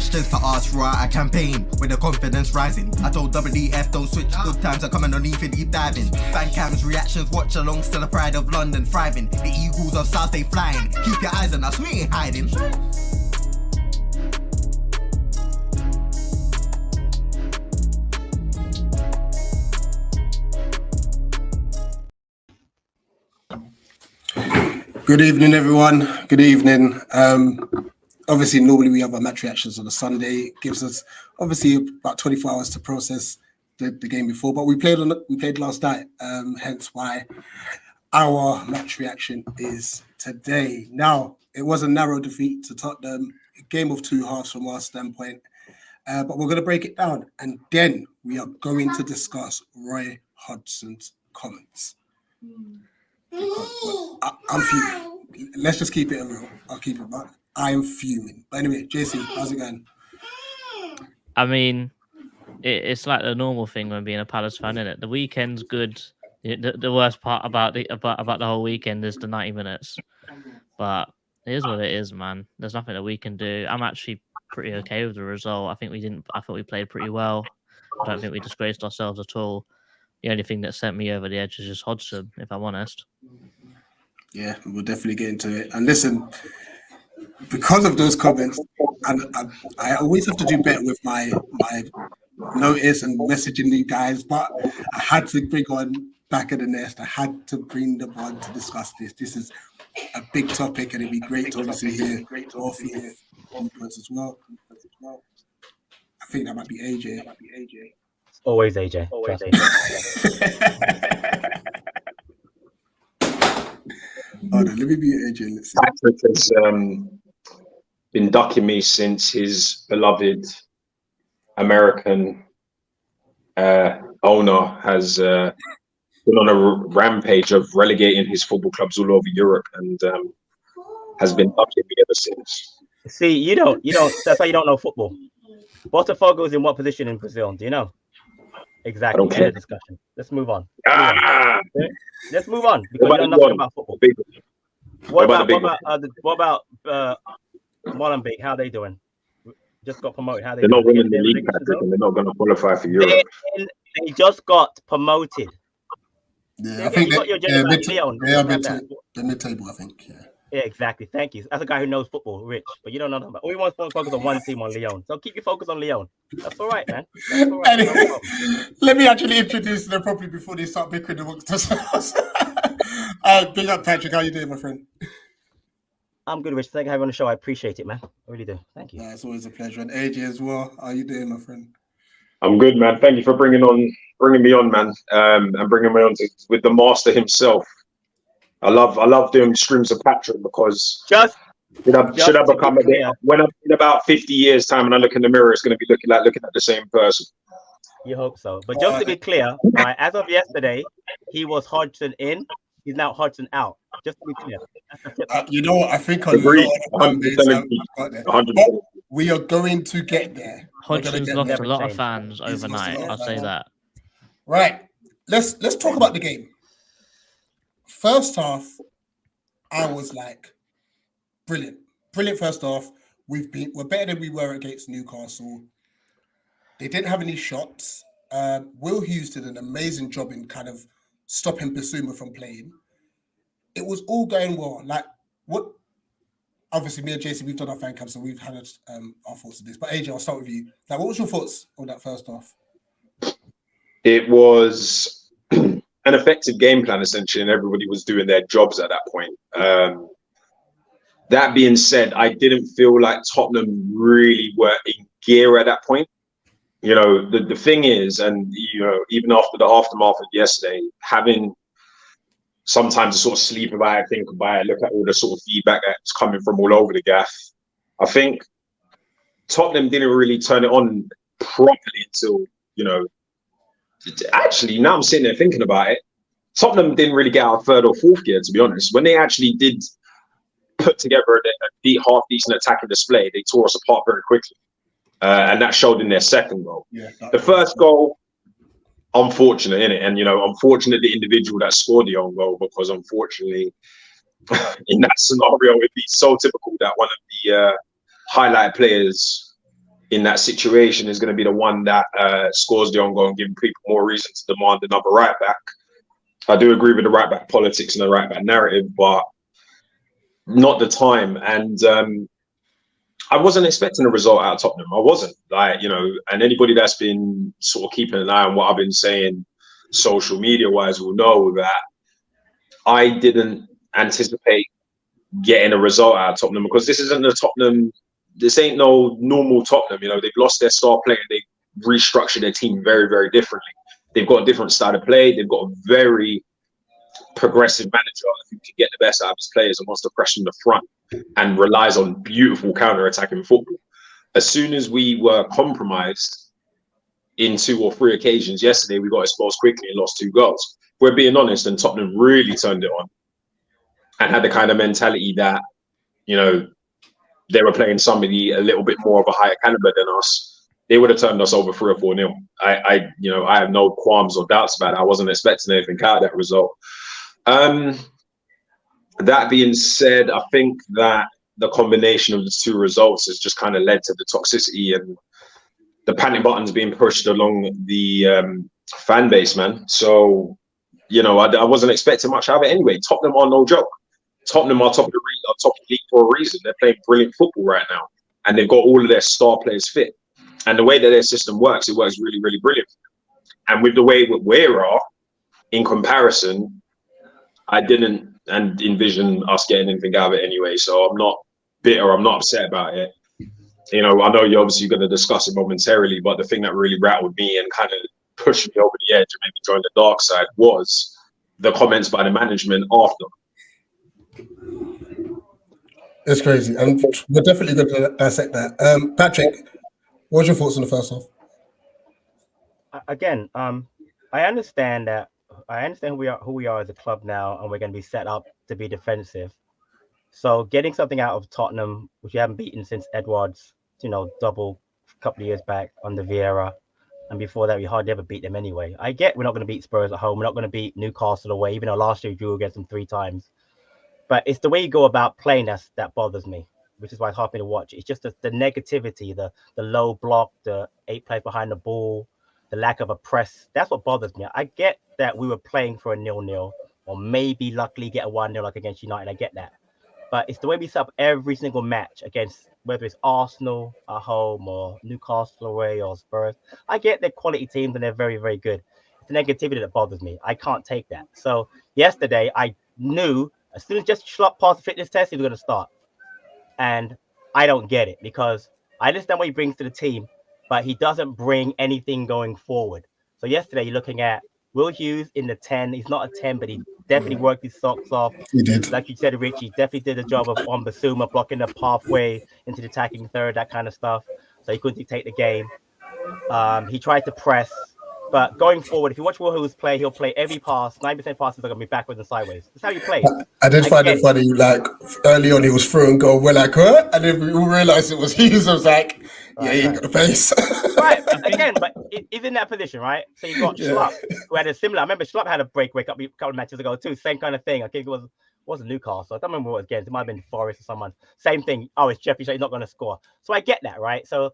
questions to ask throughout a campaign with the confidence rising. I told WDF don't switch, good times are coming on even deep diving. Fan cams, reactions, watch along, still the pride of London thriving. The Eagles of South, they flying. Keep your eyes on us, we ain't hiding. Good evening, everyone. Good evening. Obviously, normally we have our match reactions on a Sunday. It gives us obviously about 24 hours to process the game before, but we played last night. Hence why our match reaction is today. Now, it was a narrow defeat to Tottenham, a game of two halves from our standpoint, but we're going to break it down, and then we are going to discuss Roy Hodgson's comments. I'm fuming. Let's just keep it real. I'll keep it back. I am fuming. But anyway, JC, how's it going? I mean, it's like the normal thing when being a Palace fan, isn't it? The weekend's good. The worst part about the whole weekend is the 90 minutes. But it is what it is, man. There's nothing that we can do. I'm actually pretty okay with the result. I thought we played pretty well. I don't think we disgraced ourselves at all. The only thing that sent me over the edge is just Hodgson, if I'm honest. Yeah, we'll definitely get into it. And listen, because of those comments, and I always have to do better with my notice and messaging you guys, but I had to bring on Back of the Nest. I had to bring them on to discuss this. This is a big topic, and it'd be great to obviously hear all of your inputs as well. I think that might be AJ. Always AJ. Always AJ. Hold on, let me be AJ. Let's see. Patrick has been ducking me since his beloved American owner has been on a rampage of relegating his football clubs all over Europe, and has been ducking me ever since. See, you don't. That's why you don't know football. Botafogo is in what position in Brazil? Do you know? Exactly. End of discussion. Let's move on. Let's move on because you know nothing about football. What about Molenbeek? How are they doing? Just got promoted. How are they They're doing? not winning the league, Patrick, and they're not going to qualify for Europe. They just got promoted. Yeah, I think they're mid-table, I think. Yeah, exactly. Thank you. As a guy who knows football, Rich, but you don't know nothing about. We want to focus on one team, on Lyon. So keep your focus on Lyon. That's all right, man. That's all right. Anyway, let me actually introduce them properly before they start bickering amongst themselves. Big up, Patrick. How you doing, my friend? I'm good, Rich. Thank you for having on the show. I appreciate it, man. I really do. Thank you. It's always a pleasure. And AJ as well. How you doing, my friend? I'm good, man. Thank you for bringing me on, man, and bringing me on with the master himself. I love doing streams of Patrick because should I become when I'm in about 50 years time and I look in the mirror, it's going to be looking at the same person. You hope so. But just to be clear, right, as of yesterday, he was Hodgson in. He's now Hodgson out. Just to be clear. You know what? I think we are going to get there. Hodgson's lost a lot of fans overnight. I'll say that. Right. Let's talk about the game. First half, I was like, brilliant first half. We're better than we were against Newcastle. They didn't have any shots. Will Hughes did an amazing job in kind of stopping Basuma from playing. It was all going well. Like, what? Obviously, me and Jason, we've done our fan camp, so we've had our thoughts on this. But AJ, I'll start with you. Like, what was your thoughts on that first half? It was an effective game plan, essentially, and everybody was doing their jobs at that point. That being said, I didn't feel like Tottenham really were in gear at that point. You know, the thing is, and, you know, even after the aftermath of yesterday, having some time to sort of sleep about it, think about it, look at all the sort of feedback that's coming from all over the gaff, I think Tottenham didn't really turn it on properly until, you know, actually, now I'm sitting there thinking about it, Tottenham didn't really get out of third or fourth gear, to be honest. When they actually did put together a half-decent attacking display, they tore us apart very quickly. And that showed in their second goal. Yeah, the first goal, unfortunate, innit? And, you know, unfortunate the individual that scored the own goal, because unfortunately, in that scenario, it'd be so typical that one of the highlight players in that situation is going to be the one that scores the own goal and giving people more reason to demand another right back. I do agree with the right back politics and the right back narrative, but not the time. And I wasn't expecting a result out of Tottenham. I wasn't, like, you know, and anybody that's been sort of keeping an eye on what I've been saying social media wise will know that I didn't anticipate getting a result out of Tottenham, because this isn't the Tottenham. This ain't no normal Tottenham. You know, they've lost their star player. They restructured their team very, very differently. They've got a different style of play. They've got a very progressive manager who can get the best out of his players and wants to press in the front and relies on beautiful counter-attacking football. As soon as we were compromised in 2 or 3 occasions yesterday, we got exposed quickly and lost 2 goals. We're being honest, and Tottenham really turned it on and had the kind of mentality that, you know, they were playing somebody a little bit more of a higher caliber than us. They would have turned us over 3 or 4-0. I have no qualms or doubts about it. I wasn't expecting anything out of that result. That being said, I think that the combination of the 2 results has just kind of led to the toxicity and the panic buttons being pushed along the fan base, man. So, you know, I wasn't expecting much out of it anyway. Tottenham are no joke. Tottenham are top of the league for a reason. They're playing brilliant football right now, and they've got all of their star players fit. And the way that their system works, it works really, really brilliant. And with the way we are in comparison, I didn't envision us getting anything out of it anyway. So I'm not bitter. I'm not upset about it. You know, I know you're obviously going to discuss it momentarily, but the thing that really rattled me and kind of pushed me over the edge and made me join the dark side was the comments by the management after. It's crazy, and we're definitely going to dissect that. Patrick, what's your thoughts on the first half? Again, I understand who we are as a club now, and we're going to be set up to be defensive. So getting something out of Tottenham, which you haven't beaten since Edwards, double a couple of years back under Vieira, and before that we hardly ever beat them anyway. I get we're not going to beat Spurs at home, we're not going to beat Newcastle away, even though last year we drew against them 3 times. But it's the way you go about playing that bothers me, which is why it's hard for me to watch. It's just the negativity, the low block, the 8 players behind the ball, the lack of a press. That's what bothers me. I get that we were playing for a 0-0 or maybe luckily get a 1-0 like against United. I get that. But it's the way we set up every single match against, whether it's Arsenal at home or Newcastle away or Spurs. I get they're quality teams and they're very, very good. It's the negativity that bothers me. I can't take that. So yesterday, I knew as soon as Jesse Schlupp passed the fitness test, he was going to start. And I don't get it because I understand what he brings to the team, but he doesn't bring anything going forward. So yesterday, you're looking at Will Hughes in the 10. He's not a 10, but he definitely worked his socks off. He did. Like you said, Rich, he definitely did a job of on Basuma, blocking the pathway into the attacking third, that kind of stuff. So he couldn't dictate the game. He tried to press. But going forward, if you watch Will Hughes play, he'll play every pass. 9% passes are going to be backwards and sideways. That's how he plays. I did find it funny, like, early on he was through and go, we're like, huh? And then we all realized it was Hughes. I was like, yeah, he ain't got the pace. Right, again, but he's in that position, right? So you've got Schlupp, who had a similar, I remember Schlupp had a break a couple of matches ago too, same kind of thing. I think it wasn't Newcastle. I don't remember what it was against. It might have been Forest or someone. Same thing. Oh, it's Jeffrey, so he's not going to score. So I get that, right? So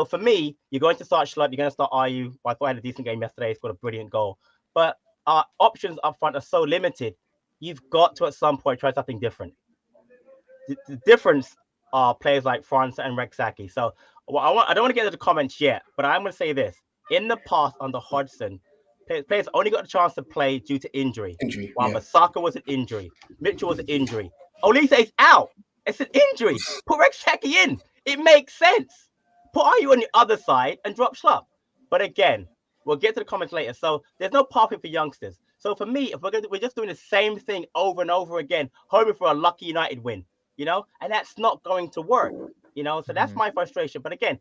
for me, you're going to start Schlupp, you're going to start RU. I thought I had a decent game yesterday. He scored a brilliant goal. But our options up front are so limited. You've got to, at some point, try something different. The difference are players like França and Rexaki. So I don't want to get into the comments yet, but I'm going to say this. In the past, under Hodgson, players only got a chance to play due to injury. While Masaka was an injury. Mitchell was an injury. Olise is out. It's an injury. Put Rexaki in. It makes sense. Put RU on the other side and drop Schlupp. But again, we'll get to the comments later. So there's no pathway for youngsters. So for me, if we're just doing the same thing over and over again, hoping for a lucky United win, and that's not going to work, So that's my frustration. But again,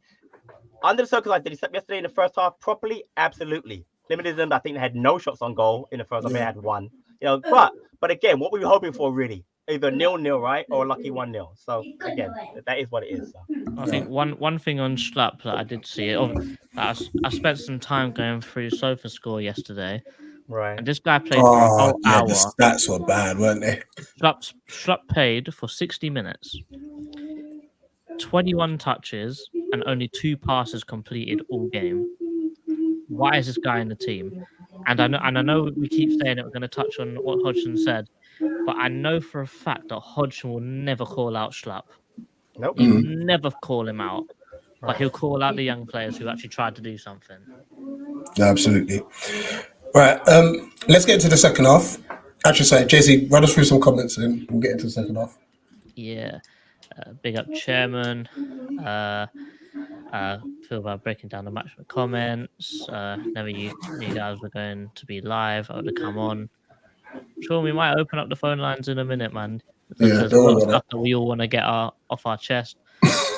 under the circumstances, did he step yesterday in the first half properly? Absolutely. Limited them. I think they had no shots on goal in the first half. They had 1. But again, what we were hoping for really, either 0-0, right, or a lucky 1-0. So again, that is what it is. So. I think one thing on Schlupp that I did see, I spent some time going through SofaScore yesterday. Right. And this guy played for a whole hour. The stats were bad, weren't they? Schlupp played for 60 minutes. 21 touches, and only 2 passes completed all game. Why is this guy in the team? And I know we keep saying that we're going to touch on what Hodgson said, but I know for a fact that Hodgson will never call out Schlapp. Nope. He will never call him out, but he'll call out the young players who actually tried to do something. Yeah, absolutely. Right. Let's get into the second half. Actually, sorry, JC, run us through some comments and we'll get into the second half. Yeah. Big up chairman. Feel about breaking down the match with comments. Never knew you guys were going to be live or to come on. Sure, we might open up the phone lines in a minute, man. There's a lot of stuff that we all want to get off our chest.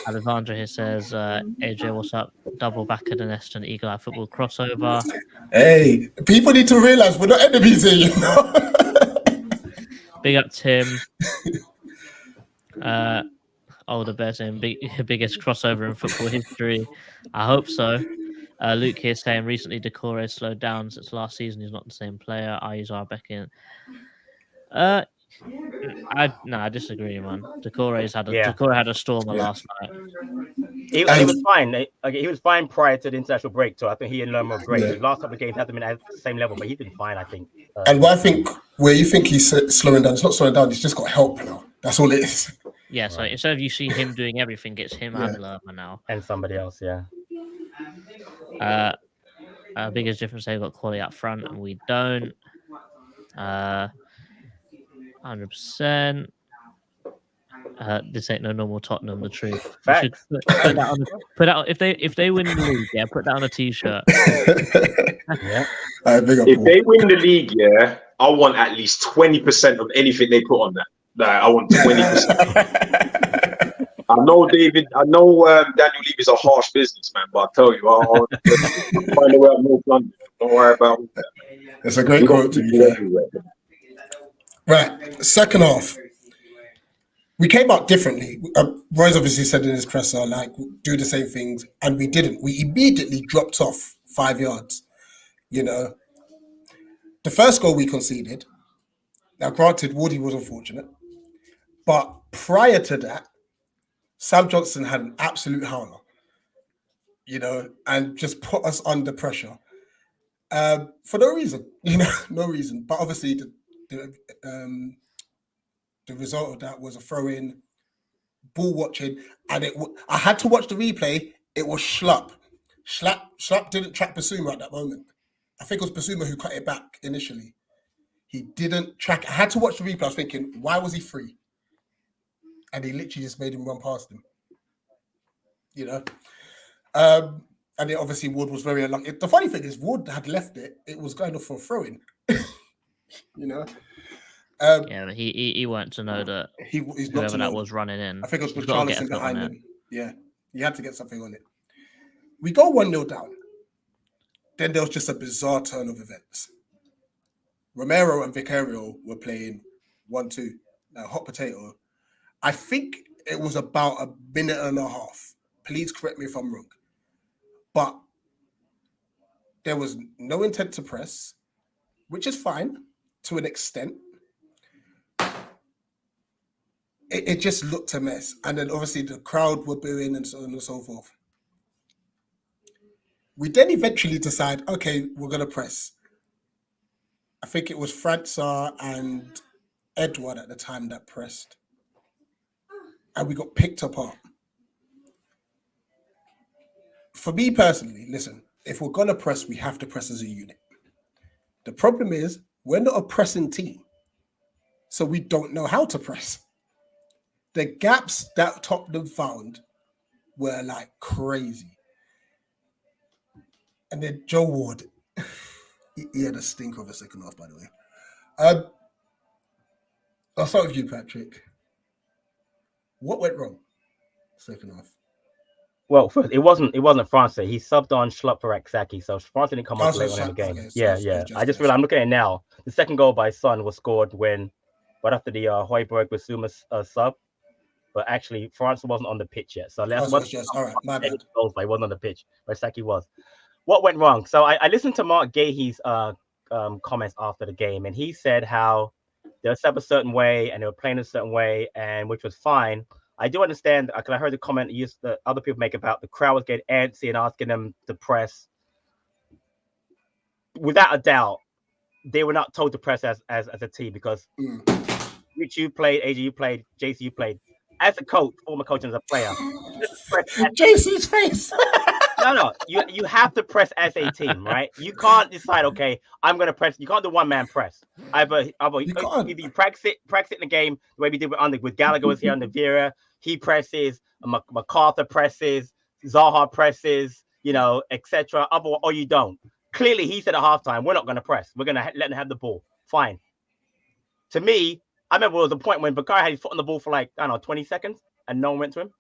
Alexandra here says, AJ, what's up? Double back of the nest and Eagle Eye Football crossover. Hey, people need to realize we're not enemies here, you know. Big up Tim. The best and biggest crossover in football history. I hope so. Luke here saying recently Decore slowed down since last season. He's not the same player. I use Arbeck. I disagree, man. Decore had a stormer last night. He was fine. He was fine prior to the international break, so I think he and Lerma were great. The last couple of games hasn't been at the same level, but he's been fine, I think. And where you think he's slowing down, it's not slowing down. He's just got help now. That's all it is. Yeah, so instead of you see him doing everything, it's him and Lerma now. And somebody else, yeah. Biggest difference, they've got quality up front and we don't. 100%. This ain't no normal Tottenham, the truth. Facts. Put out if they win the league, put that on a t-shirt. If they win the league, I want at least 20% of anything they put on that. I want 20%. I know Daniel Levy is a harsh businessman, but I tell you, I'll find a way out North London. Don't worry about that. It's a great quote to be fair. Right, second half. We came out differently. Roy's obviously said in his presser, do the same things, and we didn't. We immediately dropped off 5 yards. You know, the first goal we conceded. Now, granted, Woody was unfortunate, but prior to that, Sam Johnson had an absolute howler. You know, and just put us under pressure for no reason. You know, no reason. But obviously, the result of that was a throw-in, ball watching, and I had to watch the replay. It was Schlapp. Schlapp didn't track Basuma at that moment. I think it was Basuma who cut it back initially. He didn't track. I had to watch the replay. I was thinking, why was he free? And he literally just made him run past him. You know? And then obviously Wood was very unlucky. The funny thing is Wood had left it. It was going off for a throw-in. You know? But he weren't to know that he's whoever that was running in. I think it was Charlison behind him. Yeah, he had to get something on it. We go 1-0 down. Then there was just a bizarre turn of events. Romero and Vicario were playing 1-2. Now, hot potato. I think it was about a minute and a half. Please correct me if I'm wrong. But there was no intent to press, which is fine to an extent. It just looked a mess. And then obviously the crowd were booing and so on and so forth. We then eventually decide, okay, we're going to press. I think it was Francois and Edward at the time that pressed. And we got picked apart. For me personally, listen, if we're going to press, we have to press as a unit. The problem is we're not a pressing team. So we don't know how to press. The gaps that Tottenham found were like crazy. And then Joe Ward, he had a stinker of a second half, by the way. I'll start with you, Patrick. What went wrong second half? Well, first, it wasn't Francis. He subbed on Schlapp for Aksaki, so Francis didn't come up late on in the game. Okay, yeah. I just realized, I'm looking at it now. The second goal by Son was scored right after the Højbjerg Basuma sub. But actually, Francis wasn't on the pitch yet. So that's what. All right, my bad. Goals, but he wasn't on the pitch. But Saki was. What went wrong? So I listened to Mark Gahey's comments after the game, and he said how they were set up a certain way and they were playing a certain way, and which was fine I do understand, because I heard the comment that other people make about the crowd was getting antsy and asking them to press. Without a doubt, they were not told to press as a team, because Rich, you played, AJ, you played, JC, you played. As a coach, former coach, and as a player, JC's face. no, you have to press as a team, right? You can't decide, okay, I'm gonna press. You can't do one man press. Either you practice it in the game the way we did with Gallagher was here on the Vieira. He presses, MacArthur presses, Zaha presses, etc. Or you don't. Clearly, he said at halftime, we're not gonna press. We're gonna let them have the ball. Fine. To me, I remember there was a point when Bakari had his foot on the ball for 20 seconds, and no one went to him.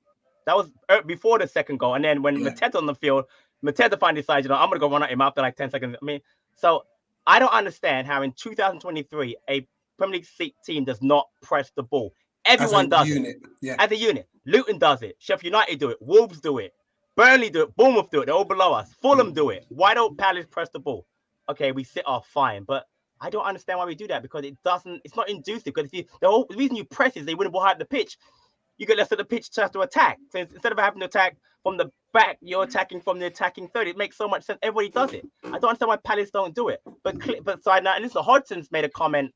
That was before the second goal. And then when Mateta on the field, Mateta finally decided, I'm going to go run at him after 10 seconds. I mean, so I don't understand how in 2023, a Premier League team does not press the ball. Everyone does it. Yeah. As a unit. Luton does it. Sheffield United do it. Wolves do it. Burnley do it. Bournemouth do it. They're all below us. Fulham do it. Why don't Palace press the ball? Okay, we sit off, fine. But I don't understand why we do that, because it's not inducive. Because the whole reason you press is they win the ball high up the pitch. You get less of the pitch to have to attack. So instead of having to attack from the back, you're attacking from the attacking third. It makes so much sense. Everybody does it. I don't understand why Palace don't do it. But side note, and this is Hodgson's made a comment.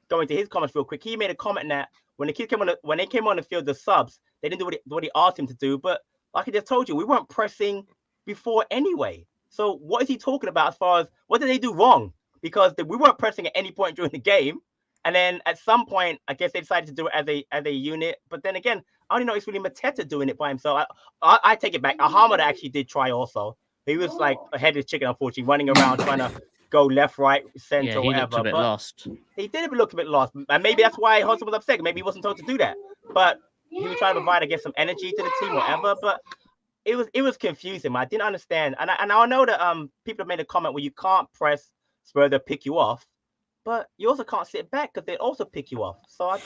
Going to his comments real quick, he made a comment that when they came on the field, the subs, they didn't do what he asked him to do. But like I just told you, we weren't pressing before anyway. So what is he talking about as far as what did they do wrong? Because we weren't pressing at any point during the game. And then at some point, I guess they decided to do it as a unit. But then again, I only know it's really Mateta doing it by himself. I take it back. Hammoнд actually did try also. He was like a headless chicken, unfortunately, running around trying to go left, right, center, whatever. Looked a bit lost. He did look a bit lost. And maybe that's why Hodgson was upset. Maybe he wasn't told to do that. But he was trying to provide, I guess, some energy to the team, whatever. But it was confusing. I didn't understand. And I know that people have made a comment where you can't press Spurs, they'll pick you off. But you also can't sit back because they also pick you off. So I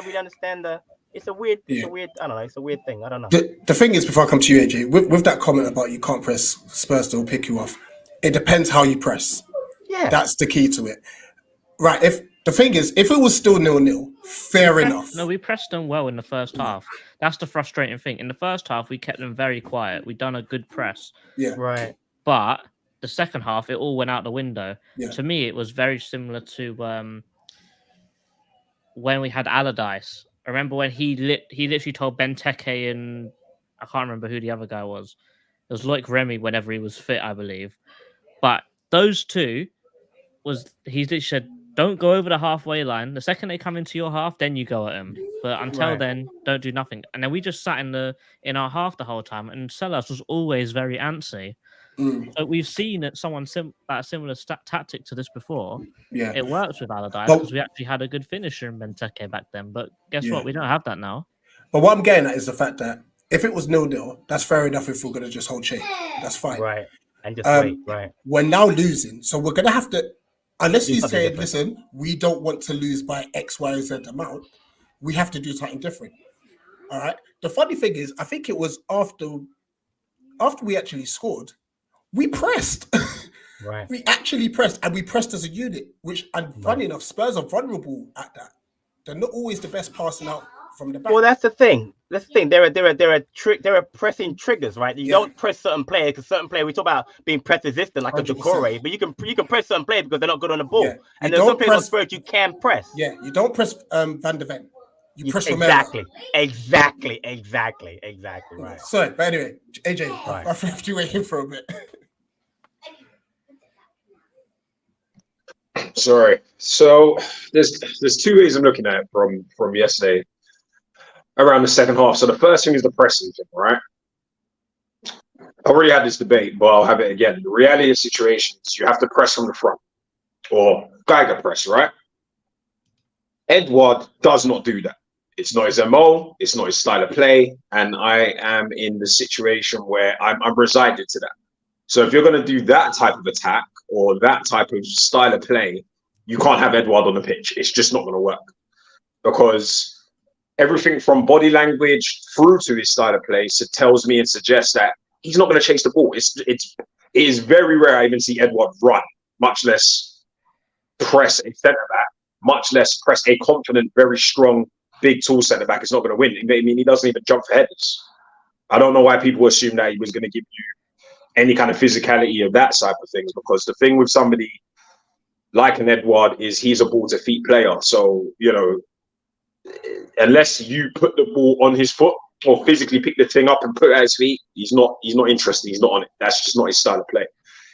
really understand it's a weird thing. I don't know. The thing is, before I come to you, AJ, with that comment about you can't press Spurs, they'll pick you off. It depends how you press. Yeah. That's the key to it. Right. If it was still 0-0, fair enough. No, we pressed them well in the first half. That's the frustrating thing. In the first half, we kept them very quiet. We done a good press. Yeah. Right. But the second half, it all went out the window. Yeah. To me, it was very similar to when we had Allardyce. I remember when he literally told Benteke and I can't remember who the other guy was. It was like Remy whenever he was fit, I believe. But those two he literally said, don't go over the halfway line. The second they come into your half, then you go at them. But until then, don't do nothing. And then we just sat in our half the whole time, and Sellers was always very antsy. So we've seen someone a similar tactic to this before. Yeah, it works with Allardyce because we actually had a good finisher in Benteke back then. But guess what? We don't have that now. But what I'm getting at is the fact that if it was 0-0, that's fair enough. If we're going to just hold shape, that's fine. Right, and just wait. Right. We're now losing, so we're going to have to. Unless you say, listen, we don't want to lose by X, Y, Z amount, we have to do something different. All right. The funny thing is, I think it was after we actually scored. We pressed. Right. We actually pressed, and we pressed as a unit, funny enough, Spurs are vulnerable at that. They're not always the best passing out from the back. Well, that's the thing. There are pressing triggers, right? You don't press certain players because certain players, we talk about being press resistant, like 100%. A Decore, but you can press certain players because they're not good on the ball. Yeah. And there's some players on Spurs you can press. Yeah, you don't press Van de Ven. You press Exactly. Right. Sorry, but anyway, AJ, right. I have to wait him for a bit. Sorry. So there's two ways I'm looking at it from yesterday around the second half. So the first thing is the pressing thing, right? I already had this debate, but I'll have it again. The reality of the situation is you have to press from the front or Geiger press, right? Edouard does not do that. It's not his MO, it's not his style of play, and I am in the situation where I'm resigned to that. So if you're going to do that type of attack or that type of style of play, you can't have Edouard on the pitch. It's just not going to work because everything from body language through to his style of play tells me and suggests that he's not going to chase the ball. It is very rare I even see Edouard run, much less press a centre back, much less press a confident, very strong big tall centre back is not going to win. I mean, he doesn't even jump for headers. I don't know why people assume that he was going to give you any kind of physicality of that type of things, because the thing with somebody like an Edouard is he's a ball to feet player. So, you know, unless you put the ball on his foot or physically pick the thing up and put it at his feet, he's not interested. He's not on it. That's just not his style of play.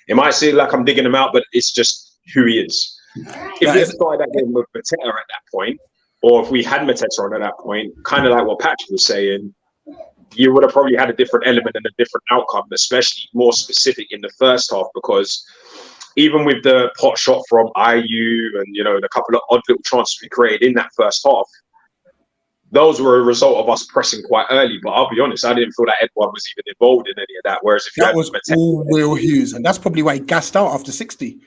It might seem like I'm digging him out, but it's just who he is. If we had started that game with Mateta at that point, or if we had Mateta on at that point, kind of like what Patrick was saying, you would have probably had a different element and a different outcome, especially more specific in the first half, because even with the pot shot from IU and, you know, the couple of odd little chances we created in that first half, those were a result of us pressing quite early. But I'll be honest, I didn't feel that Edouard was even involved in any of that. Whereas if that was all Will Hughes, and that's probably why he gassed out after 60.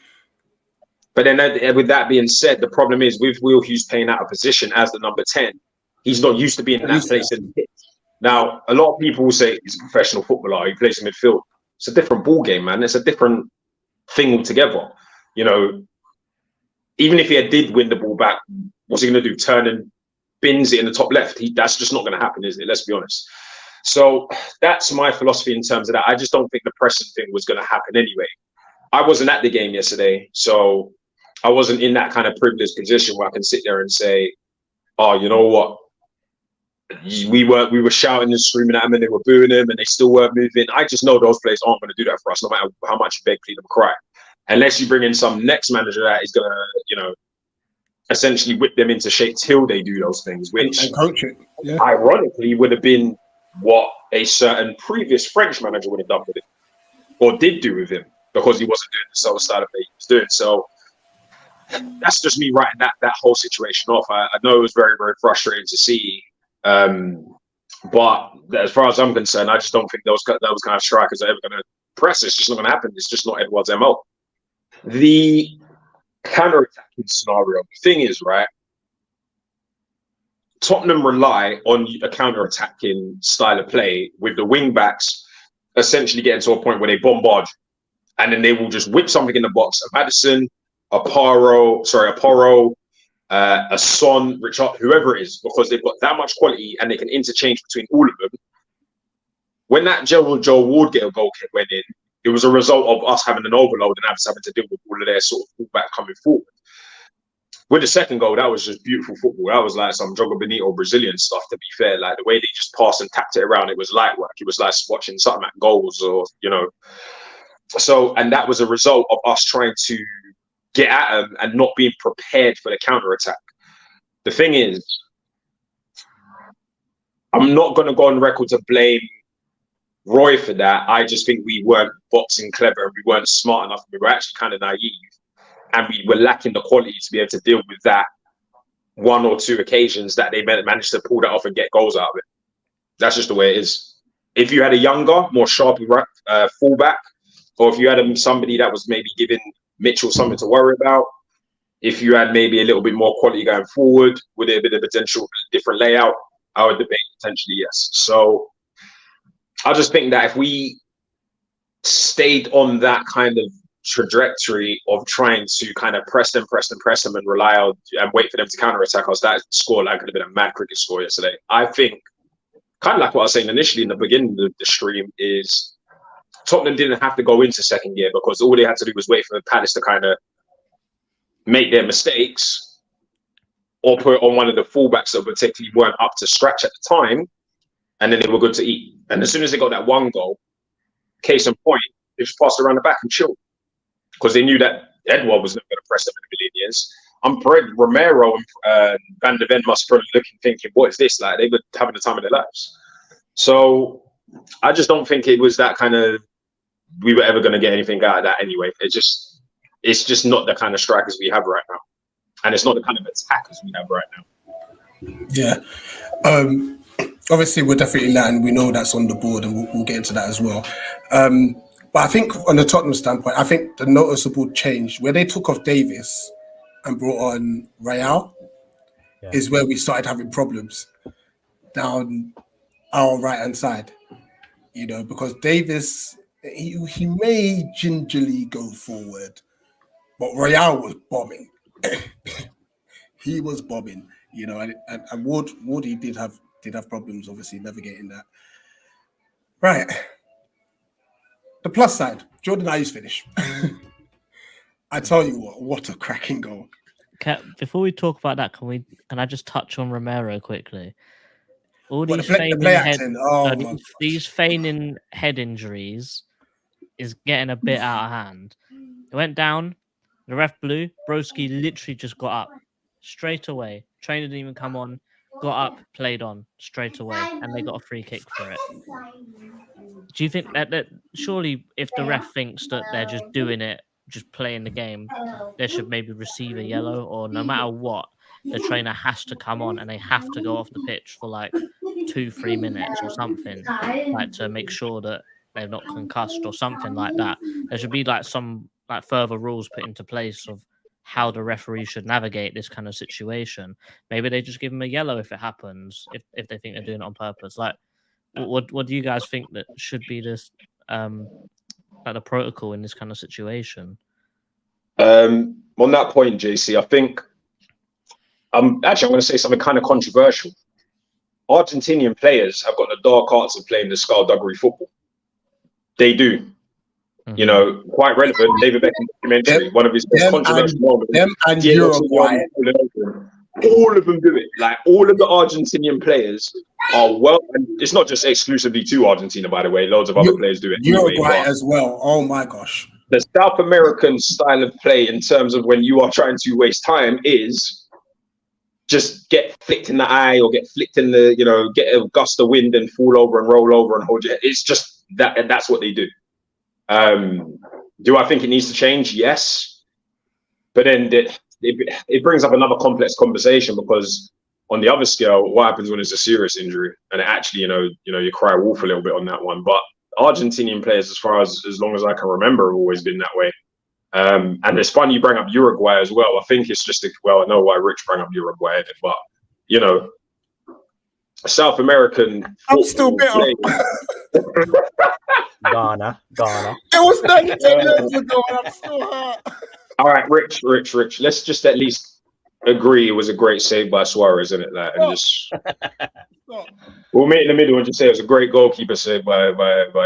But then with that being said, the problem is with Will Hughes playing out of position as the number 10, he's not used to being in that place in the pitch. Now, a lot of people will say he's a professional footballer, he plays in midfield. It's a different ball game, man. It's a different thing altogether. You know, even if he did win the ball back, what's he going to do? Turn and bins it in the top left? That's just not going to happen, is it? Let's be honest. So that's my philosophy in terms of that. I just don't think the pressing thing was going to happen anyway. I wasn't at the game yesterday, so I wasn't in that kind of privileged position where I can sit there and say, oh, you know what? We were shouting and screaming at them and they were booing him and they still weren't moving. I just know those players aren't going to do that for us, no matter how much you beg, plead, and cry. Unless you bring in some next manager that is going to, you know, essentially whip them into shape till they do those things, which and coach it. Yeah. Ironically would have been what a certain previous French manager would have done with him or did do with him, because he wasn't doing the sort of style of play he was doing. So that's just me writing that whole situation off. I know it was very, very frustrating to see. But as far as I'm concerned, I just don't think those kind of strikers are ever going to press. It's just not going to happen. It's just not Edouard's MO. The counter-attacking scenario, the thing is, right, Tottenham rely on a counter-attacking style of play with the wing-backs essentially getting to a point where they bombard you, and then they will just whip something in the box. A Maddison, a Porro, a Son, Richard, whoever it is, because they've got that much quality and they can interchange between all of them. When that Joe Ward goal kick went in, it was a result of us having an overload and us having to deal with all of their sort of fullback coming forward. With the second goal, that was just beautiful football. That was like some Jogo Benito Brazilian stuff, to be fair. Like the way they just passed and tapped it around, it was light work. It was like watching something like goals or, you know. So, and that was a result of us trying to get at them and not being prepared for the counter-attack. The thing is, I'm not going to go on record to blame Roy for that. I just think we weren't boxing clever and we weren't smart enough. We were actually kind of naive and we were lacking the quality to be able to deal with that one or two occasions that they managed to pull that off and get goals out of it. That's just the way it is. If you had a younger, more sharp fullback, or if you had somebody that was maybe giving Mitchell something to worry about, if you had maybe a little bit more quality going forward with a bit of potential different layout, I would debate potentially yes. So I just think that if we stayed on that kind of trajectory of trying to kind of press them and rely on and wait for them to counter-attack us, that scoreline could have been a mad cricket score yesterday. I think, kind of like what I was saying initially in the beginning of the stream, is Tottenham didn't have to go into second gear because all they had to do was wait for Palace to kind of make their mistakes or put it on one of the fullbacks that particularly weren't up to scratch at the time, and then they were good to eat. And as soon as they got that one goal, case in point, they just passed around the back and chilled because they knew that Edouard was not going to press them in a million years. I'm afraid Romero and Van de Ven must have been looking, thinking, what is this? Like, they were having the time of their lives. So I just don't think it was that kind of, we were ever going to get anything out of that anyway. It's just not the kind of strikers we have right now. And it's not the kind of attackers we have right now. Yeah. Obviously, we're definitely that, and we know that's on the board, and we'll get into that as well. But I think on the Tottenham standpoint, I think the noticeable change where they took off Davis and brought on RHEA is where we started having problems down our right-hand side. You know, because Davis, he may gingerly go forward, but RHEA was bombing. He was bombing. you know, and Wardy did have problems, obviously, navigating that. Right. The plus side, Jordan Ayew's finish. I tell you what a cracking goal. Before we talk about that, can I just touch on Romero quickly? All these feigning head injuries is getting a bit out of hand. It went down, the ref blew, Broski literally just got up straight away. Trainer didn't even come on, got up, played on straight away, and they got a free kick for it. Do you think that surely if the ref thinks that they're just doing it, just playing the game, they should maybe receive a yellow, or no matter what, the trainer has to come on and they have to go off the pitch for like 2-3 minutes or something, like to make sure that they're not concussed or something like that. There should be like some like further rules put into place of how the referee should navigate this kind of situation. Maybe they just give them a yellow if it happens, if they think they're doing it on purpose. Like, what do you guys think that should be this like the protocol in this kind of situation? On that point, JC, I think I'm going to say something kind of controversial. Argentinian players have got the dark arts of playing the skullduggery football. They do. Mm-hmm. You know, quite relevant. David Beckham documentary, one of his most controversial moments. Them and Uruguay. All of them do it. Like, all of the Argentinian players are well, and it's not just exclusively to Argentina, by the way. Loads of other players do it. Uruguay as well. Oh my gosh. The South American style of play, in terms of when you are trying to waste time, is just get flicked in the eye or get flicked in the, you know, get a gust of wind and fall over and roll over and hold your head. It's just that, and that's what they do. Do I think it needs to change? Yes. But then it brings up another complex conversation, because on the other scale, what happens when it's a serious injury and it actually, you know, you cry wolf a little bit on that one. But Argentinian players, as long as I can remember, have always been that way. And it's funny you bring up Uruguay as well. I think it's just, I know why Rich bring up Uruguay, but, you know, South American. I'm still bitter. Ghana. It was 90 minutes ago and I'm still hurt. All right, Rich. Let's just at least agree it was a great save by Suarez, isn't it? Like, and just we'll meet in the middle and just say it was a great goalkeeper save by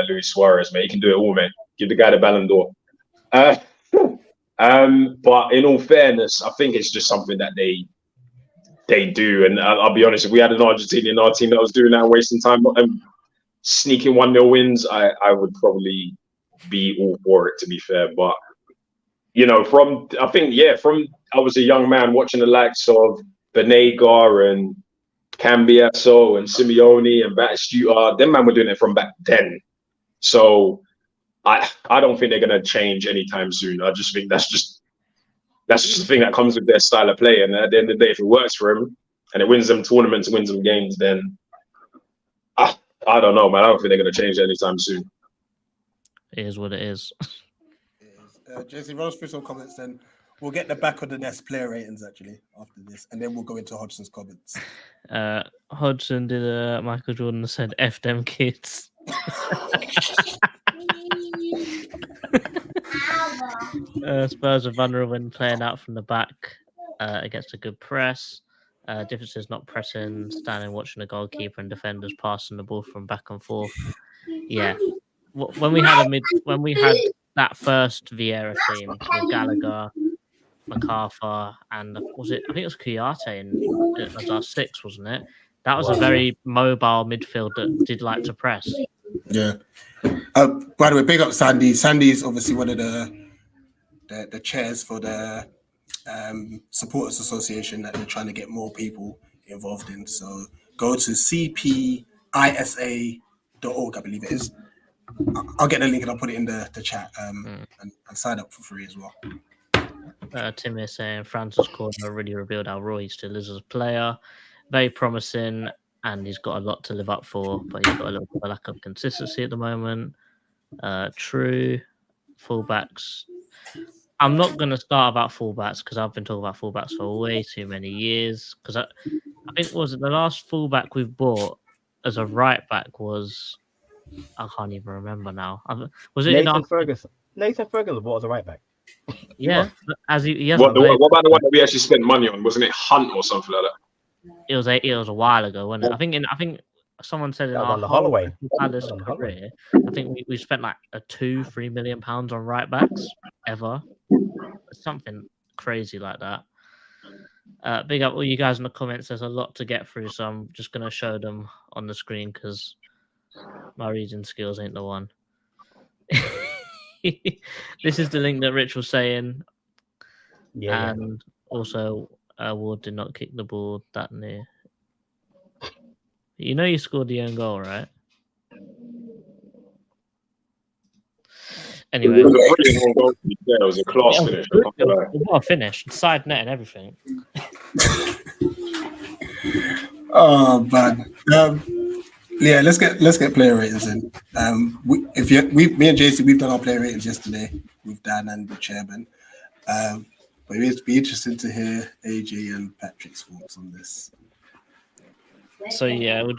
Luis Suarez, mate. He can do it all, man. Give the guy the Ballon d'Or. But in all fairness, I think it's just something that they do. And I'll be honest, if we had an Argentinian in our team that was doing that, wasting time and sneaking 1-0 wins, I would probably be all for it, to be fair. But, you know, I was a young man watching the likes of Banega and Cambiaso and Simeone and Batistuta. Them man were doing it from back then. So I don't think they're going to change anytime soon. I just think that's just the thing that comes with their style of play. And at the end of the day, if it works for them and it wins them tournaments, wins them games, then I don't know, man. I don't think they're going to change anytime soon. It is what it is. Jesse, run us through some comments then. We'll get the back of the nest player ratings actually after this, and then we'll go into Hodgson's comments. Hodgson did Michael Jordan said, F them kids. Spurs are vulnerable when playing out from the back against a good press. Difference is not pressing, standing, watching the goalkeeper and defenders passing the ball from back and forth. Yeah, when we had that first Vieira team with Gallagher, MacArthur, and I think it was Kouyaté as our 6, wasn't it? That was a very mobile midfield that did like to press. Yeah. By the way, big up Sandy. Sandy's obviously one of the chairs for the Supporters Association that they're trying to get more people involved in. So go to cpisa.org, I believe it is. I'll get the link and I'll put it in the chat and sign up for free as well. Tim is saying Francis Corner really revealed how Roy still is as a player. Very promising, and he's got a lot to live up for, but he's got a little bit of lack of consistency at the moment. True. Fullbacks. I'm not going to start about fullbacks because I've been talking about fullbacks for way too many years. Because I think the last fullback we've bought as a right back was, I can't even remember now. Was it Nathan Ferguson? Nathan Ferguson bought as a right back. Yeah, as he what about the one that we actually spent money on? Wasn't it Hunt or something like that? It was a while ago, wasn't it? I think someone said in That was our on the whole Holloway. Palace That was on the Holloway. career, I think we spent like a 2-3 million pounds on right backs ever, something crazy like that. Big up all you guys in the comments. There's a lot to get through, so I'm just gonna show them on the screen because my reading skills ain't the one. This is the link that Rich was saying, and also Ward did not kick the ball that near. You know you scored the own goal, right? Anyway, It was a brilliant goal. Yeah, it was a class finish. What a finish! Side net and everything. Oh man. Yeah, let's get player ratings in. Me and JC, we've done our player ratings yesterday with Dan and the chairman. But it'd be interesting to hear AJ and Patrick's thoughts on this. So yeah, we'll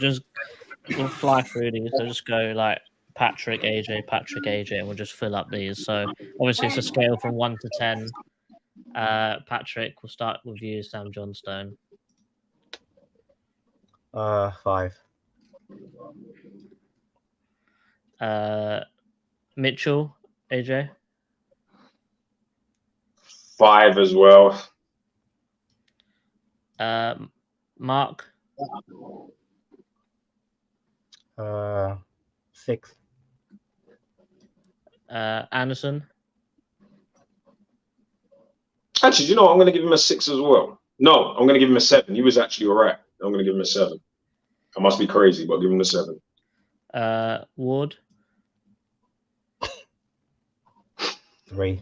fly through these. I'll just go like Patrick, AJ, and we'll just fill up these. So obviously it's a scale from 1 to 10. Patrick, we'll start with you, Sam Johnstone. 5. Mitchell, AJ. 5 as well. Mark. 6. Anderson. Actually, do you know what? I'm going to give him a 6 as well. No, I'm going to give him a 7. He was actually all right. I'm going to give him a 7. I must be crazy, but I'll give him a 7. Ward. 3.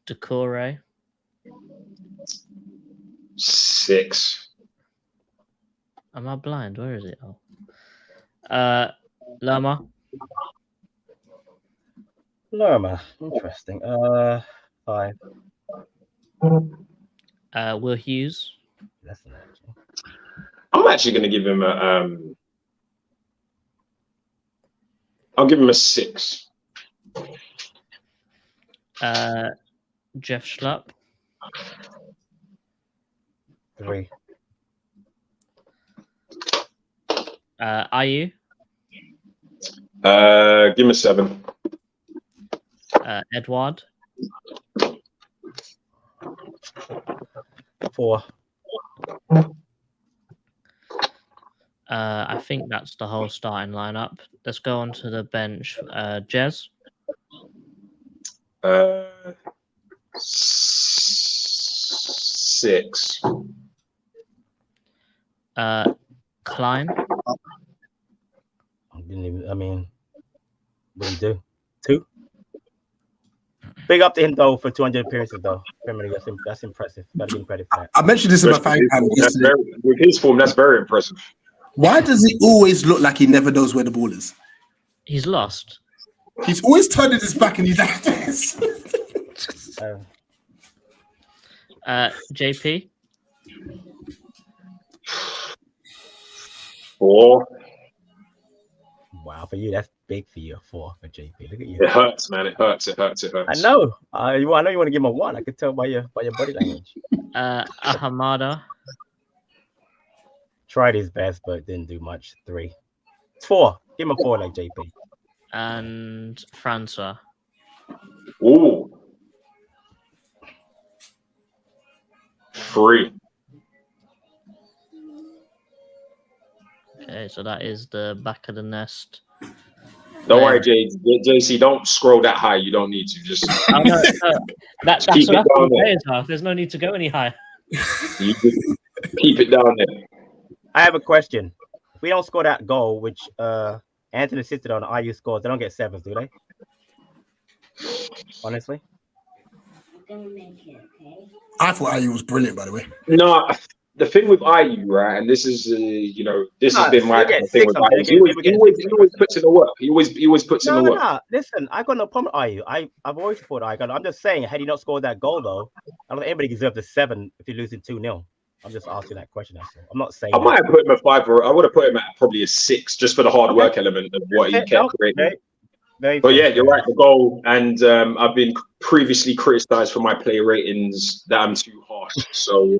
Decore. 6. Am I blind? Where is it? Oh. Lerma. Interesting. 5. Will Hughes. That's an actually. I'm actually going to give him a. I'll give him a 6. Jeff Schlupp. 3. IU. Give him a 7. Edward. 4. I think that's the whole starting lineup. Let's go on to the bench. Jez. 6. Klein. What did he do? 2. Big up to him though for 200 appearances though. That's impressive. Gotta give him credit for that. I mentioned this in my fan cam yesterday. With his form, that's very impressive. Why does he always look like he never knows where the ball is? He's lost. He's always turning his back and he's like this. JP. 4. Wow, for you, that's big for you. 4 for JP. Look at you. It hurts, man. It hurts. I know. I know you want to give him a 1. I could tell by your body language. Ahamada. Tried his best, but didn't do much. 3. 4. Give him a 4 like JP. And Francois. Ooh. 3. Okay, so that is the back of the nest. Don't worry, JC. Don't scroll that high. You don't need to. Just that's keep it down there. There's no need to go any higher. You just keep it down there. I have a question. If we don't score that goal, which Anthony assisted on, IU scores, they don't get 7s, do they? Honestly, I thought IU was brilliant, by the way. No, the thing with IU, right, and this is, this has been my kind of thing with IU. He always puts in the work. He always puts in the work. No. Listen, I got no problem with IU. I've always supported IU. I'm just saying, had he not scored that goal, though, I don't think anybody deserves a 7 if you're losing 2-0. I'm just asking that question. That's all. I'm not saying. I might have put him at 5, or I would have put him at probably a 6, just for the hard work element of what he kept creating. But yeah, you're right. The goal, and I've been previously criticised for my player ratings that I'm too harsh. So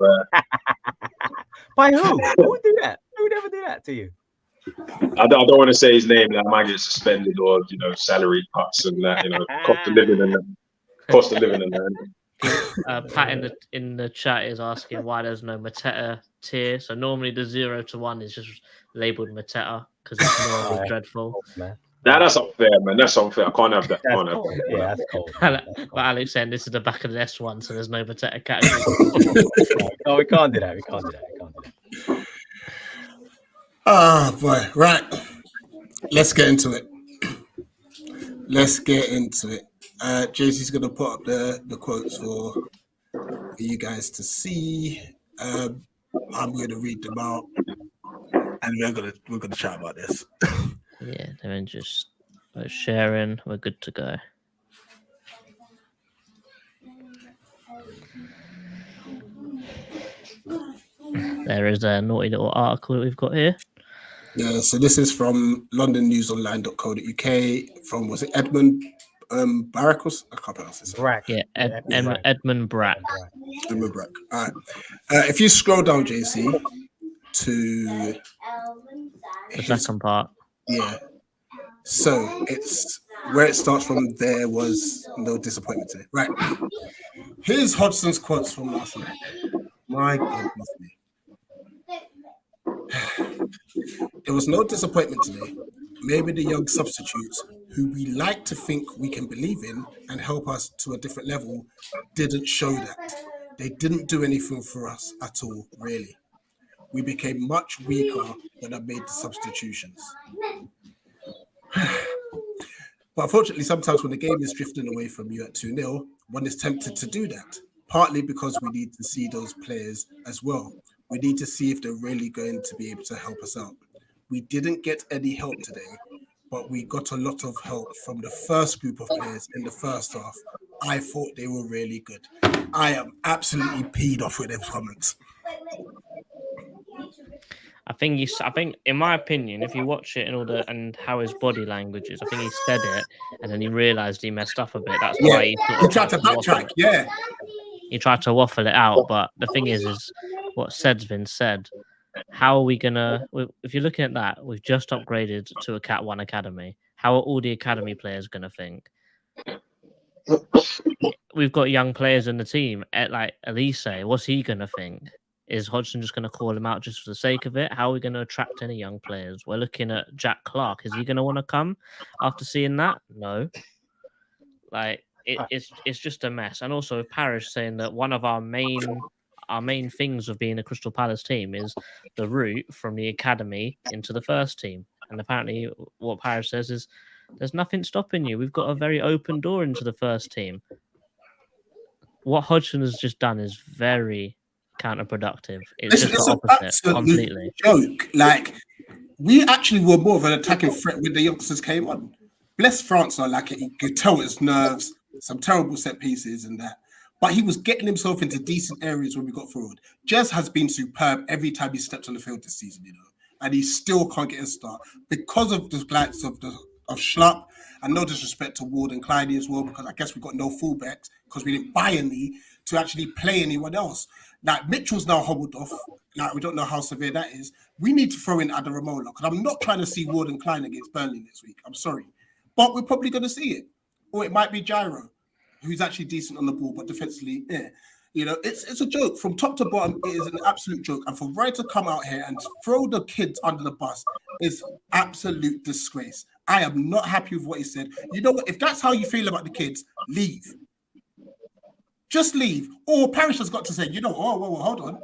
by who? Who would do that? Who would ever do that to you? I don't want to say his name. That I might get suspended or salary cuts and that. Cost of living and that. Pat in the chat is asking why there's no Mateta tier. So normally the 0 to 1 is just labeled Mateta because it's normally dreadful. Man. That's unfair, man. That's unfair. I can't have that. Yeah, that's cold. But Alex saying this is the back of the S1, so there's no Mateta category. No, we can't do that. We can't do that. Oh boy, right. Let's get into it. JC's gonna put up the quotes for you guys to see. I'm gonna read them out, and we're gonna chat about this. Yeah, then just sharing. We're good to go. There is a naughty little article that we've got here. Yeah, so this is from londonnewsonline.co.uk from, was it Edmund Baracus? I can't pronounce this. Brack. Yeah, Edmund Brack. Edmund Brack. All right. If you scroll down, JC, to the second part. Yeah. So it's where it starts from. There was no disappointment today. Right. Here's Hodgson's quotes from last night. My goodness me. There was no disappointment today. Maybe the young substitutes who we like to think we can believe in and help us to a different level didn't show that. They didn't do anything for us at all, really. We became much weaker when I made the substitutions. But unfortunately, sometimes when the game is drifting away from you at 2-0, one is tempted to do that, partly because we need to see those players as well. We need to see if they're really going to be able to help us out. We didn't get any help today, but we got a lot of help from the first group of players in the first half. I thought they were really good. I am absolutely peed off with those comments. I think in my opinion, if you watch it and how his body language is, I think he said it and then he realised he messed up a bit. That's why he tried to backtrack. Yeah. He tried to waffle it out, but the thing is what said's been said. How are we gonna? If you're looking at that, we've just upgraded to a Cat 1 academy. How are all the academy players gonna think? We've got young players in the team. Like Elise, what's he gonna think? Is Hodgson just gonna call him out just for the sake of it? How are we gonna attract any young players? We're looking at Jack Clark. Is he gonna want to come after seeing that? No. Like it's just a mess. And also with Parish saying that one of our main things of being a Crystal Palace team is the route from the academy into the first team. And apparently what Parish says is there's nothing stopping you. We've got a very open door into the first team. What Hodgson has just done is very counterproductive. It's just the opposite completely. Joke. Like, we actually were more of an attacking threat when the youngsters came on. Bless France, like you could tell his nerves, some terrible set pieces and that. But he was getting himself into decent areas when we got forward. Jez has been superb every time he stepped on the field this season, and he still can't get a start because of the likes of Schlupp, and no disrespect to Ward and Clyde as well, because I guess we got no fullbacks because we didn't buy any to actually play anyone else. Like Mitchell's now hobbled off. Like we don't know how severe that is. We need to throw in Adaramola because I'm not trying to see Ward and Clyde against Burnley next week. I'm sorry, but we're probably going to see it, or it might be Gyro, who's actually decent on the ball, but defensively, it's a joke. From top to bottom, it is an absolute joke. And for Wright to come out here and throw the kids under the bus is absolute disgrace. I am not happy with what he said. You know what? If that's how you feel about the kids, leave. Just leave. Or Parish has got to say, hold on.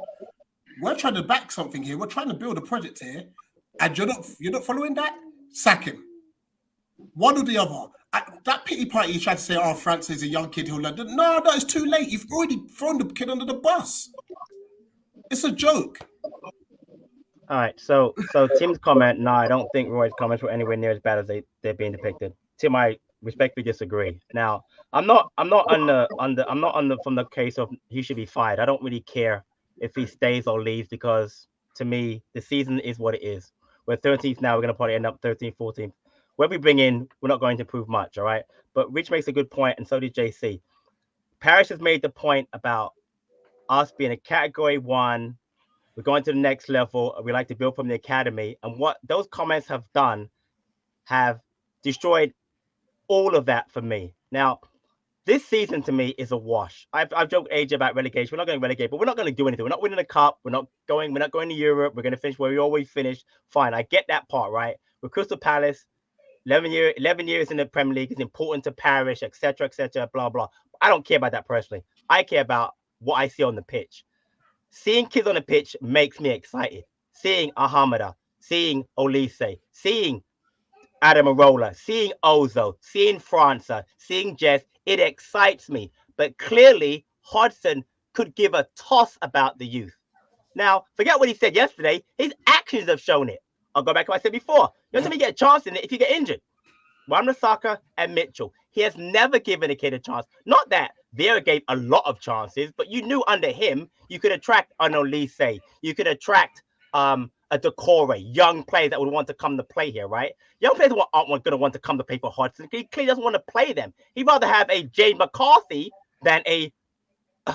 We're trying to back something here. We're trying to build a project here. And you're not following that? Sack him. One or the other. That pity party you tried to say, France is a young kid who'll learn. No, it's too late. You've already thrown the kid under the bus. It's a joke. All right, so Tim's comment, no, I don't think Roy's comments were anywhere near as bad as they're being depicted. Tim, I respectfully disagree. Now, I'm not from the case of he should be fired. I don't really care if he stays or leaves because to me the season is what it is. We're 13th now. We're gonna probably end up 13th, 14th. Where we bring in, we're not going to prove much, all right? But Rich makes a good point, and so did JC. Parrish has made the point about us being a category 1. We're going to the next level. We like to build from the academy. And what those comments have done have destroyed all of that for me. Now, this season to me is a wash. I've joked AJ about relegation. We're not going to relegate, but we're not going to do anything. We're not winning the cup. We're not going to Europe. We're going to finish where we always finish. Fine, I get that part, right? We're Crystal Palace. 11 years in the Premier League is important to Parrish, etc., blah, blah. I don't care about that personally. I care about what I see on the pitch. Seeing kids on the pitch makes me excited. Seeing Ahamada, seeing Olise, seeing Adam Arola, seeing Ozo, seeing Franca, seeing Jess, it excites me. But clearly, Hodgson could give a toss about the youth. Now, forget what he said yesterday. His actions have shown it. I'll go back to what I said before. You don't get a chance in it if you get injured. Wan-Bissaka and Mitchell. He has never given a kid a chance. Not that Vieira gave a lot of chances, but you knew under him, you could attract an Olise. You could attract a Decore, young players that would want to come to play here, right? Young players aren't going to want to come to play for Hodgson. He clearly doesn't want to play them. He'd rather have a James McCarthy than a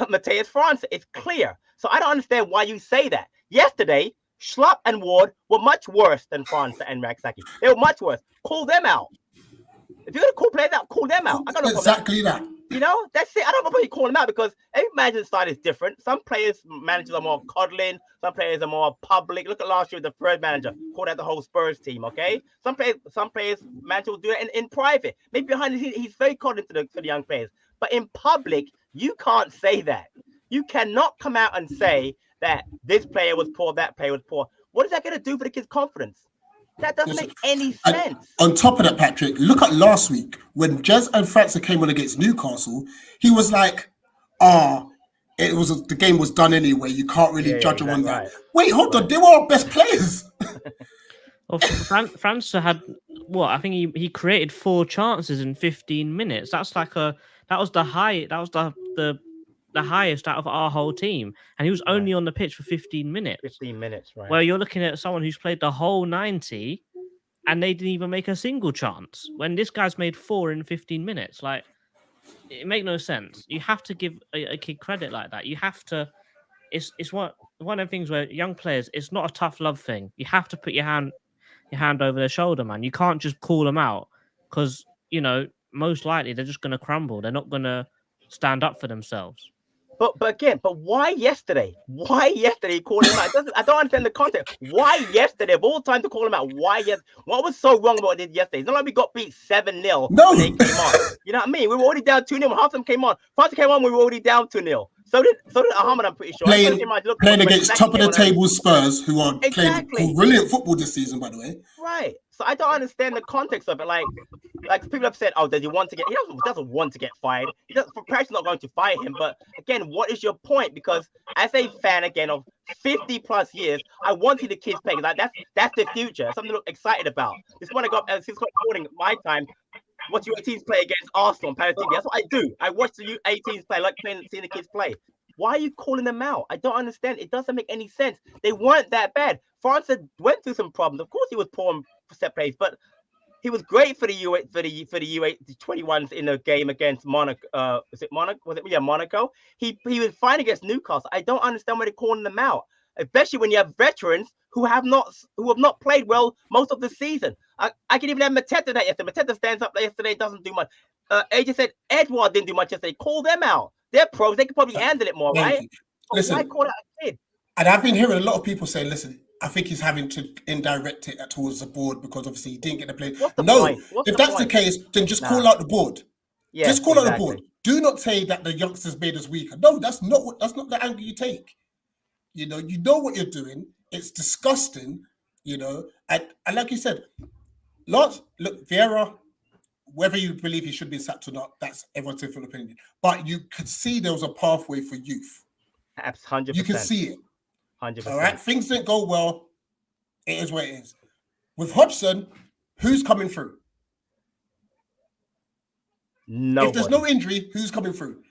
Mateus Franca. It's clear. So I don't understand why you say that. Yesterday, Schlupp and Ward were much worse than Franca and Raksaki. They were much worse. Call them out. If you're going to call players out, call them out. I got no exactly that. You know, that's it. I don't know why you call them out because every manager's style is different. Some managers are more coddling. Some players are more public. Look at last year with the first manager. Called out the whole Spurs team, okay? Some players, manager will do it in private. Maybe behind the scenes, he's very coddling to the young players. But in public, you can't say that. You cannot come out and say that this player was poor, that player was poor. What is that going to do for the kid's confidence? That doesn't make any sense. And on top of that, Patrick, look at last week when Jez and Franca came on against Newcastle. He was like, the game was done anyway. You can't really judge them on that. Right. Wait, hold on. They were our best players. Well, Franca had what? I think he created 4 chances in 15 minutes. That's like that was the highest out of our whole team, and he was only on the pitch for 15 minutes. 15 minutes, right? Where you're looking at someone who's played the whole 90, and they didn't even make a single chance. When this guy's made 4 in 15 minutes, like it makes no sense. You have to give a kid credit like that. You have to. It's one of the things where young players. It's not a tough love thing. You have to put your hand over their shoulder, man. You can't just call them out because most likely they're just going to crumble. They're not going to stand up for themselves. But why yesterday? Why yesterday call him out? I don't understand the context. Why yesterday? Of all time to call him out, why yesterday? What was so wrong about what they did yesterday? It's not like we got beat 7-0 when they came on. You know what I mean? We were already down 2-0 when half of them came on. Franca came on, we were already down 2-0. So did Ahmad, I'm pretty sure. Playing against top of the table Spurs, who are playing brilliant football this season, by the way. Right. So I don't understand the context of it. Like people have said, does he want to get? He doesn't want to get fired. Parrish's not going to fire him. But again, what is your point? Because as a fan again of 50+ years, I want to see the kids play. Like that's the future. Something to look excited about. Just want to go up and since recording my time. Watch U18s play against Arsenal on Palace TV. That's what I do. I watch the U18s play. I like seeing the kids play. Why are you calling them out? I don't understand. It doesn't make any sense. They weren't that bad. Franca went through some problems. Of course, he was poor in set plays, but he was great for the U21s in the game against Monaco. Monaco? He was fine against Newcastle. I don't understand why they're calling them out, especially when you have veterans who have not played well most of the season. I can even have Mateta that yesterday. Mateta stands up yesterday, doesn't do much. AJ said Edouard didn't do much yesterday. Call them out. They're pros. They could probably handle it more, right? Listen, why call out a kid? And I've been hearing a lot of people saying, listen, I think he's having to indirect it towards the board because obviously he didn't get the play. If that's the case, then just call out the board. Yeah, just call out the board. Do not say that the youngsters made us weaker. No, that's not the angle you take. You know what you're doing. It's disgusting, and like you said, look, Vieira, whether you believe he should be sacked or not, that's everyone's different opinion. But you could see there was a pathway for youth. 100%. You can see it. 100%. All right, things didn't go well. It is what it is. With Hodgson, who's coming through? Nobody. If there's no injury, who's coming through?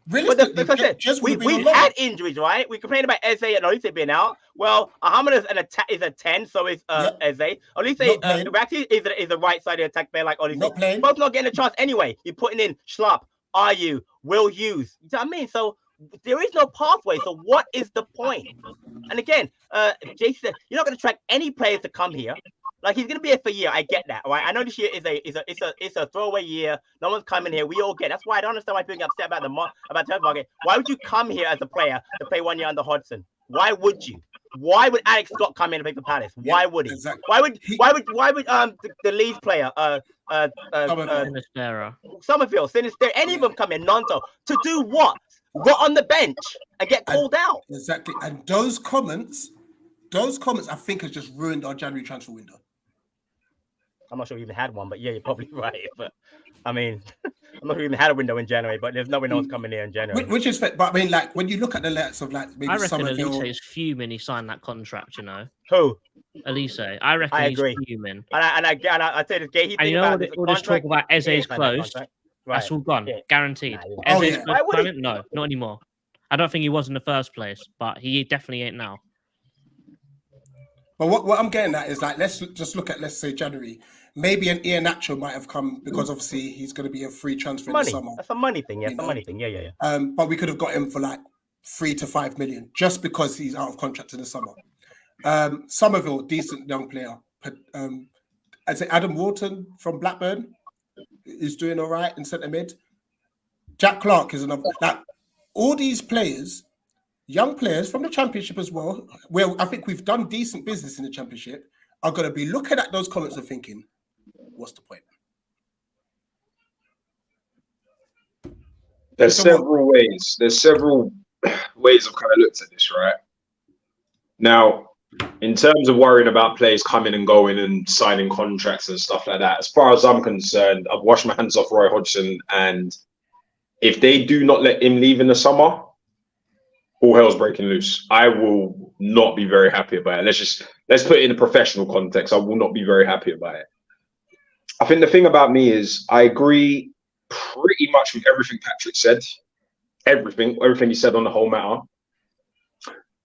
Realistically, But just would have been we've on loan. had injuries, right? We complained about Eze and Olise being out. Well, Hammonds is a 10, so is Yep. Eze. Olise Not playing. Rati is a right-sided attack player like Olise. Not playing. Both not getting a chance anyway. You're putting in Schlupp, Ayew, Will Hughes. You know what I mean? So there is no pathway. So what is the point? And again, Jason, you're not going to track any players to come here. Like, he's going to be here for a year. I get that, right? I know this year is a throwaway year. No one's coming here. We all get. That's why I don't understand why people get upset about the transfer market. Why would you come here as a player to play 1 year under Hodgson? Why would you? Why would Alex Scott come in and play for Palace? Why would he? Exactly. Why would the Leeds player Summerfield, Sinister, any of them come in, Nonto, to do what? Rot on the bench and get called out. Exactly. And those comments I think has just ruined our January transfer window. I'm not sure we even had one, but yeah, you're probably right. But I mean, I'm not sure we even had a window in January, but there's no one's coming here in January. Which is fair. But I mean, like, when you look at the likes of, like, maybe I reckon Summerfield. Elise is fuming he signed that contract, you know. Who? Elise. I reckon I he's agree. fuming. And I say this gay. And you know all this talk about Eze's close, that's all gone. Yeah. Guaranteed. Nah, Eze's Why close signing? No, not anymore. I don't think he was in the first place, but he definitely ain't now. But what I'm getting at is, like, let's just look at, let's say, January. Maybe an Iheanacho might have come because obviously he's going to be a free transfer in the summer. That's a money thing. Yeah, it's a money thing. Yeah. But we could have got him for like 3 to 5 million just because he's out of contract in the summer. Somerville, decent young player. I'd say Adam Wharton from Blackburn is doing all right in centre mid. Jack Clark is another. Like, all these players, young players from the Championship as well, where I think we've done decent business in the Championship, are going to be looking at those comments and thinking, what's the point? There's several ways. There's several ways I've kind of looked at this, right? Now, in terms of worrying about players coming and going and signing contracts and stuff like that, as far as I'm concerned, I've washed my hands off Roy Hodgson, and if they do not let him leave in the summer, all hell's breaking loose. I will not be very happy about it. Let's put it in a professional context. I will not be very happy about it. I think the thing about me is I agree pretty much with everything Patrick said. Everything he said on the whole matter.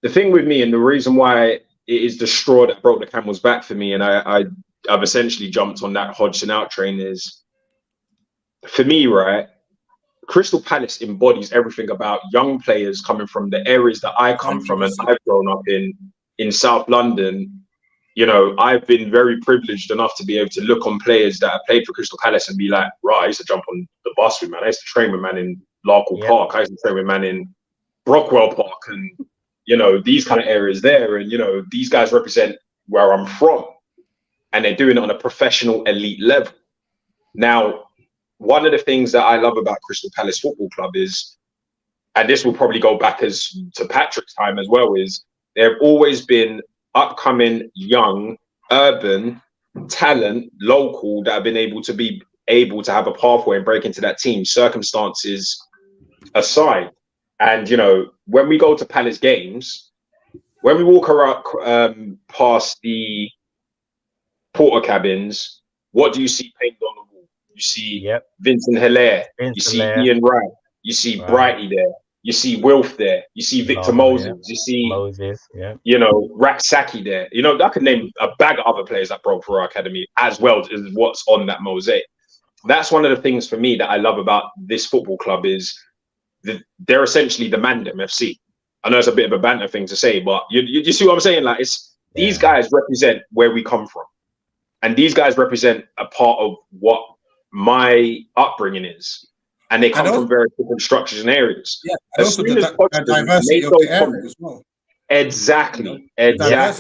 The thing with me, and the reason why it is the straw that broke the camel's back for me, and I've essentially jumped on that Hodgson out train, is, for me, right, Crystal Palace embodies everything about young players coming from the areas that I come from and I've grown up in South London. You know, I've been very privileged enough to be able to look on players that have played for Crystal Palace and be like, right, I used to jump on the bus with man. I used to train with man in Larkle Park. I used to train with man in Brockwell Park, and, you know, these kind of areas there. And, you know, these guys represent where I'm from, and they're doing it on a professional elite level. Now, one of the things that I love about Crystal Palace Football Club is, and this will probably go back as to Patrick's time as well, is there have always been upcoming young urban talent, local, that have been able to have a pathway and break into that team, circumstances aside. And, you know, when we go to Palace games, when we walk around past the porter cabins, what do you see painted on the wall? You see Vincent Hilaire, you see Ian Wright, you see Brighty there, you see Wilf there, you see Victor Moses, you see you know, Raksaki there. You know, I could name a bag of other players that broke for our academy as well as what's on that mosaic. That's one of the things for me that I love about this football club, is that they're essentially the Mandem FC. I know it's a bit of a banter thing to say, but you see what I'm saying? Like, it's these guys represent where we come from, and these guys represent a part of what my upbringing is, and they come from very different structures and areas. Yeah, and also the diversity of the area as well. Exactly. That's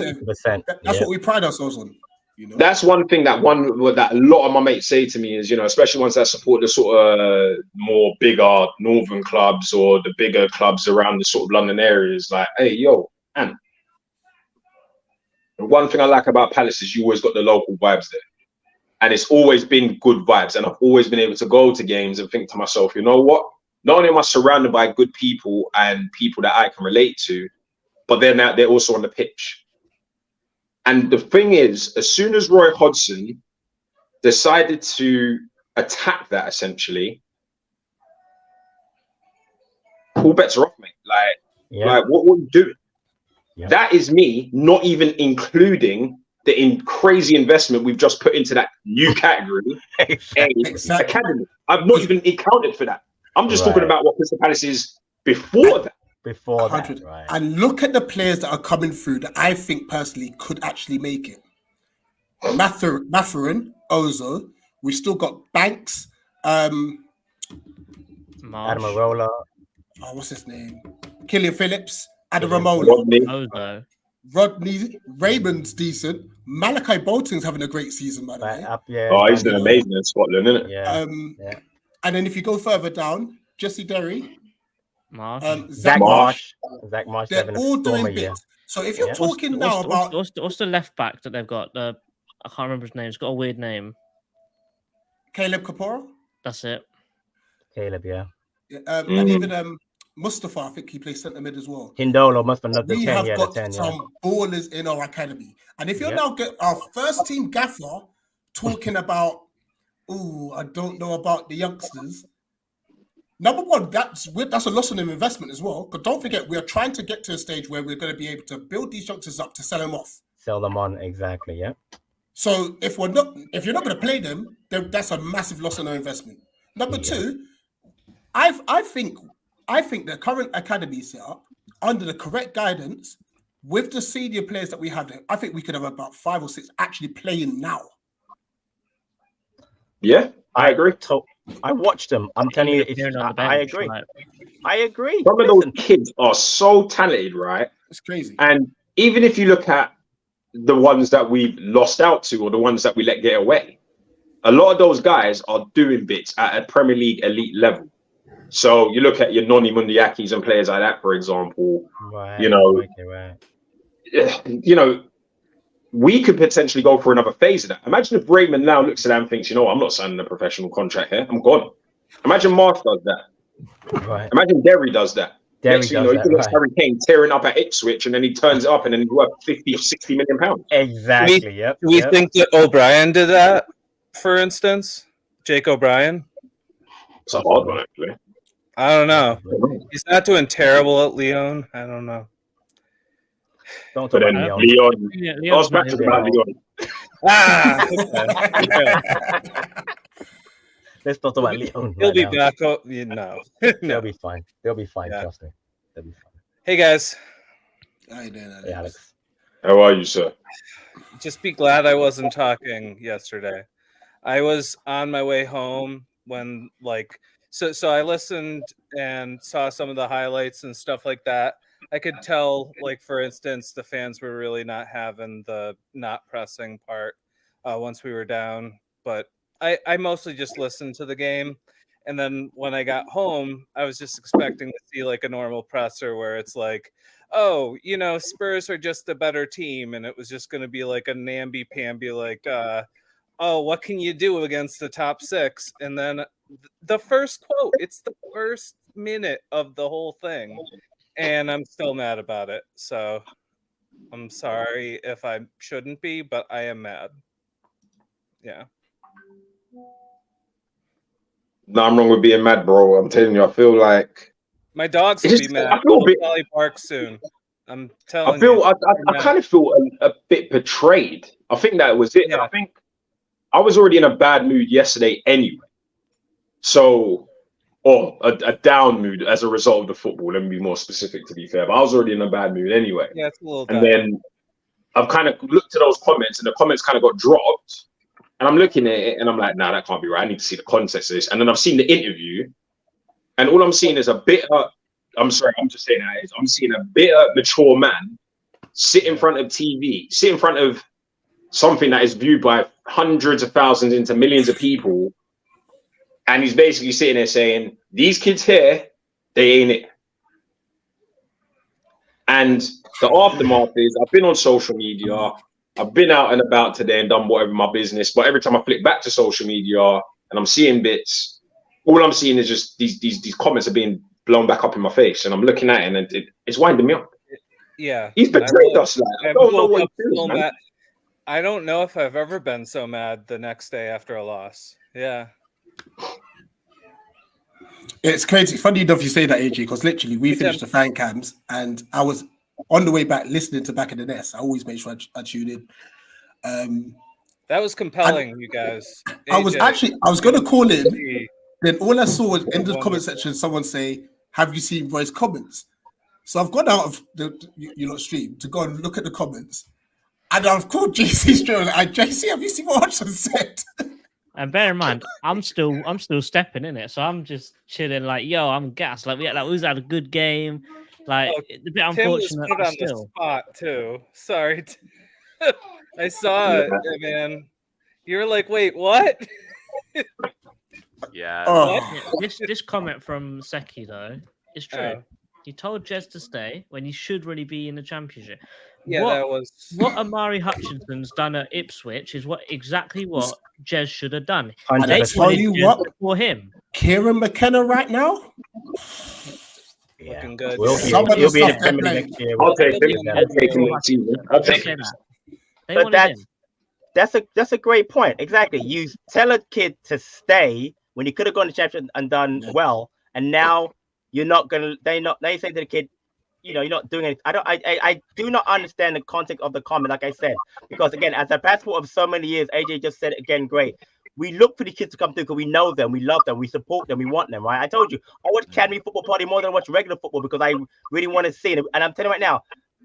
what we pride ourselves on. You know? That's one thing that a lot of my mates say to me is, you know, especially ones that support the sort of more bigger northern clubs or the bigger clubs around the sort of London areas, like, hey, yo, man. The one thing I like about Palace is you always got the local vibes there. And it's always been good vibes. And I've always been able to go to games and think to myself, you know what? Not only am I surrounded by good people and people that I can relate to, but they're also on the pitch. And the thing is, as soon as Roy Hodgson decided to attack that, essentially, Cool bets are off, mate. Like what are you doing? Yeah. That is me not even including the crazy investment we've just put into that new category, academy. I've not even accounted for that. I'm just talking about what Crystal Palace is before that. Before that, right. And look at the players that are coming through that I think personally could actually make it. Mathurin, Ozil. We still got Banks. Adamarola. Oh, what's his name? Killian Phillips. Adamarola. Rodney. Raymond's decent. Malachi Bolton's having a great season, by the way. He's been amazing in Scotland, isn't it? Yeah. And then if you go further down, Jesse Derry. Zach Marsh. They're all doing bits. So if you're talking now about what's the left back that they've got? I can't remember his name. It's got a weird name. Caleb Kapora. That's it. Caleb, yeah. And even Mustafa, I think he plays centre mid as well. Hindolo must be another 10. We have got some ballers in our academy. And if you're now get our first team gaffer talking about, I don't know about the youngsters. Number one, that's a loss on investment as well. But don't forget, we are trying to get to a stage where we're going to be able to build these youngsters up to sell them off. Sell them on, exactly, yeah. So if you're not going to play them, then that's a massive loss on our investment. Number two, I think the current academy setup, under the correct guidance, with the senior players that we have there, I think we could have about 5 or 6 actually playing now. Yeah, I agree. I watched them. I'm telling you, I agree. Right. I agree. Some of those kids are so talented, right? It's crazy. And even if you look at the ones that we've lost out to or the ones that we let get away, a lot of those guys are doing bits at a Premier League elite level. So you look at your Noni Mundiakis and players like that, for example. Right. We could potentially go for another phase of that. Imagine if Raymond now looks at that and thinks, I'm not signing a professional contract here. I'm gone. Imagine Marsh does that. Right. Imagine Derry does that. He looks Harry Kane tearing up at Ipswich and then he turns it up and then he's worth 50 or 60 million pounds. Exactly. Do we think that O'Brien did that, for instance? Jake O'Brien? It's a hard one, actually. I don't know. He's not doing terrible at Lyon. I don't know. Don't talk about Lyon. I was back to about Lyon. Let's talk about Lyon. He'll be back. No. They'll be fine. They'll be fine. Trust me. They'll be fine. Hey, guys. How you doing, Alex? Hey, Alex. How are you, sir? Just be glad I wasn't talking yesterday. I was on my way home when, so I listened and saw some of the highlights and stuff like that. I could tell, for instance, the fans were really not having the not pressing part once we were down. But I mostly just listened to the game. And then when I got home, I was just expecting to see a normal presser where it's Spurs are just a better team. And it was just going to be a namby-pamby, what can you do against the top 6? And then the first quote, it's the first minute of the whole thing. And I'm still mad about it. So I'm sorry if I shouldn't be, but I am mad. Yeah. Nothing wrong with being mad, bro. I'm telling you, I feel like my dogs will be mad. I feel a bit. Probably bark soon. I'm telling you. I kind of feel a bit betrayed. I think that was it. Yeah. I think I was already in a bad mood yesterday anyway. So, a down mood as a result of the football. Let me be more specific, to be fair. But I was already in a bad mood anyway. Yeah, it's a little. And then I've kind of looked at those comments, and the comments kind of got dropped. And I'm looking at it, and I'm like, nah, that can't be right. I need to see the context of this. And then I've seen the interview, and all I'm seeing is a bitter. I'm sorry, I'm just saying that. I'm seeing a bitter, mature man sit in front of TV, sit in front of something that is viewed by hundreds of thousands into millions of people. And he's basically sitting there saying, these kids here, they ain't it. And the aftermath is, I've been on social media, I've been out and about today and done whatever my business, but every time I flick back to social media and I'm seeing bits, all I'm seeing is just these comments are being blown back up in my face, and I'm looking at it and it's winding me up. Yeah. He's betrayed us. I don't know what he's doing, man. I don't know if I've ever been so mad the next day after a loss. Yeah. It's crazy. Funny enough, you say that, AJ, because literally we finished the fan cams and I was on the way back listening to Back in the Nest. I always make sure I tune in. That was compelling, you guys. I was going to call in. Then all I saw was in the comment section, someone say, "Have you seen Roy's comments?" So I've gone out of you lot stream to go and look at the comments, and I've called JC straight. JC, have you seen what Hodgson said? And bear in mind, I'm still stepping in it, so I'm just chilling. Like, yo, I'm gassed. Like, we had a good game. Like, it's a bit unfortunate. Tim was put on the spot too. Sorry, I saw it, man. You were like, "Wait, what?" Yeah. This comment from Seki though is true. He told Jez to stay when he should really be in the championship. Yeah, that was what Amari Hutchinson's done at Ipswich is exactly what Jez should have done. And I tell you what, for him, Kieran McKenna right now, looking good. He'll be in the Premier League next year. I'll take him next season. I'll take him. But that's a great point. Exactly. You tell a kid to stay when he could have gone to championship and done well, and now you're not gonna. Now you say to the kid, you're not doing anything. I do not understand the context of the comment, like I said, because again, as a passport of so many years, AJ just said it again. Great. We look for the kids to come through because we know them, we love them, we support them, we want them, right? I told you, I watch Academy Football Party more than I watch regular football because I really want to see it. And I'm telling you right now,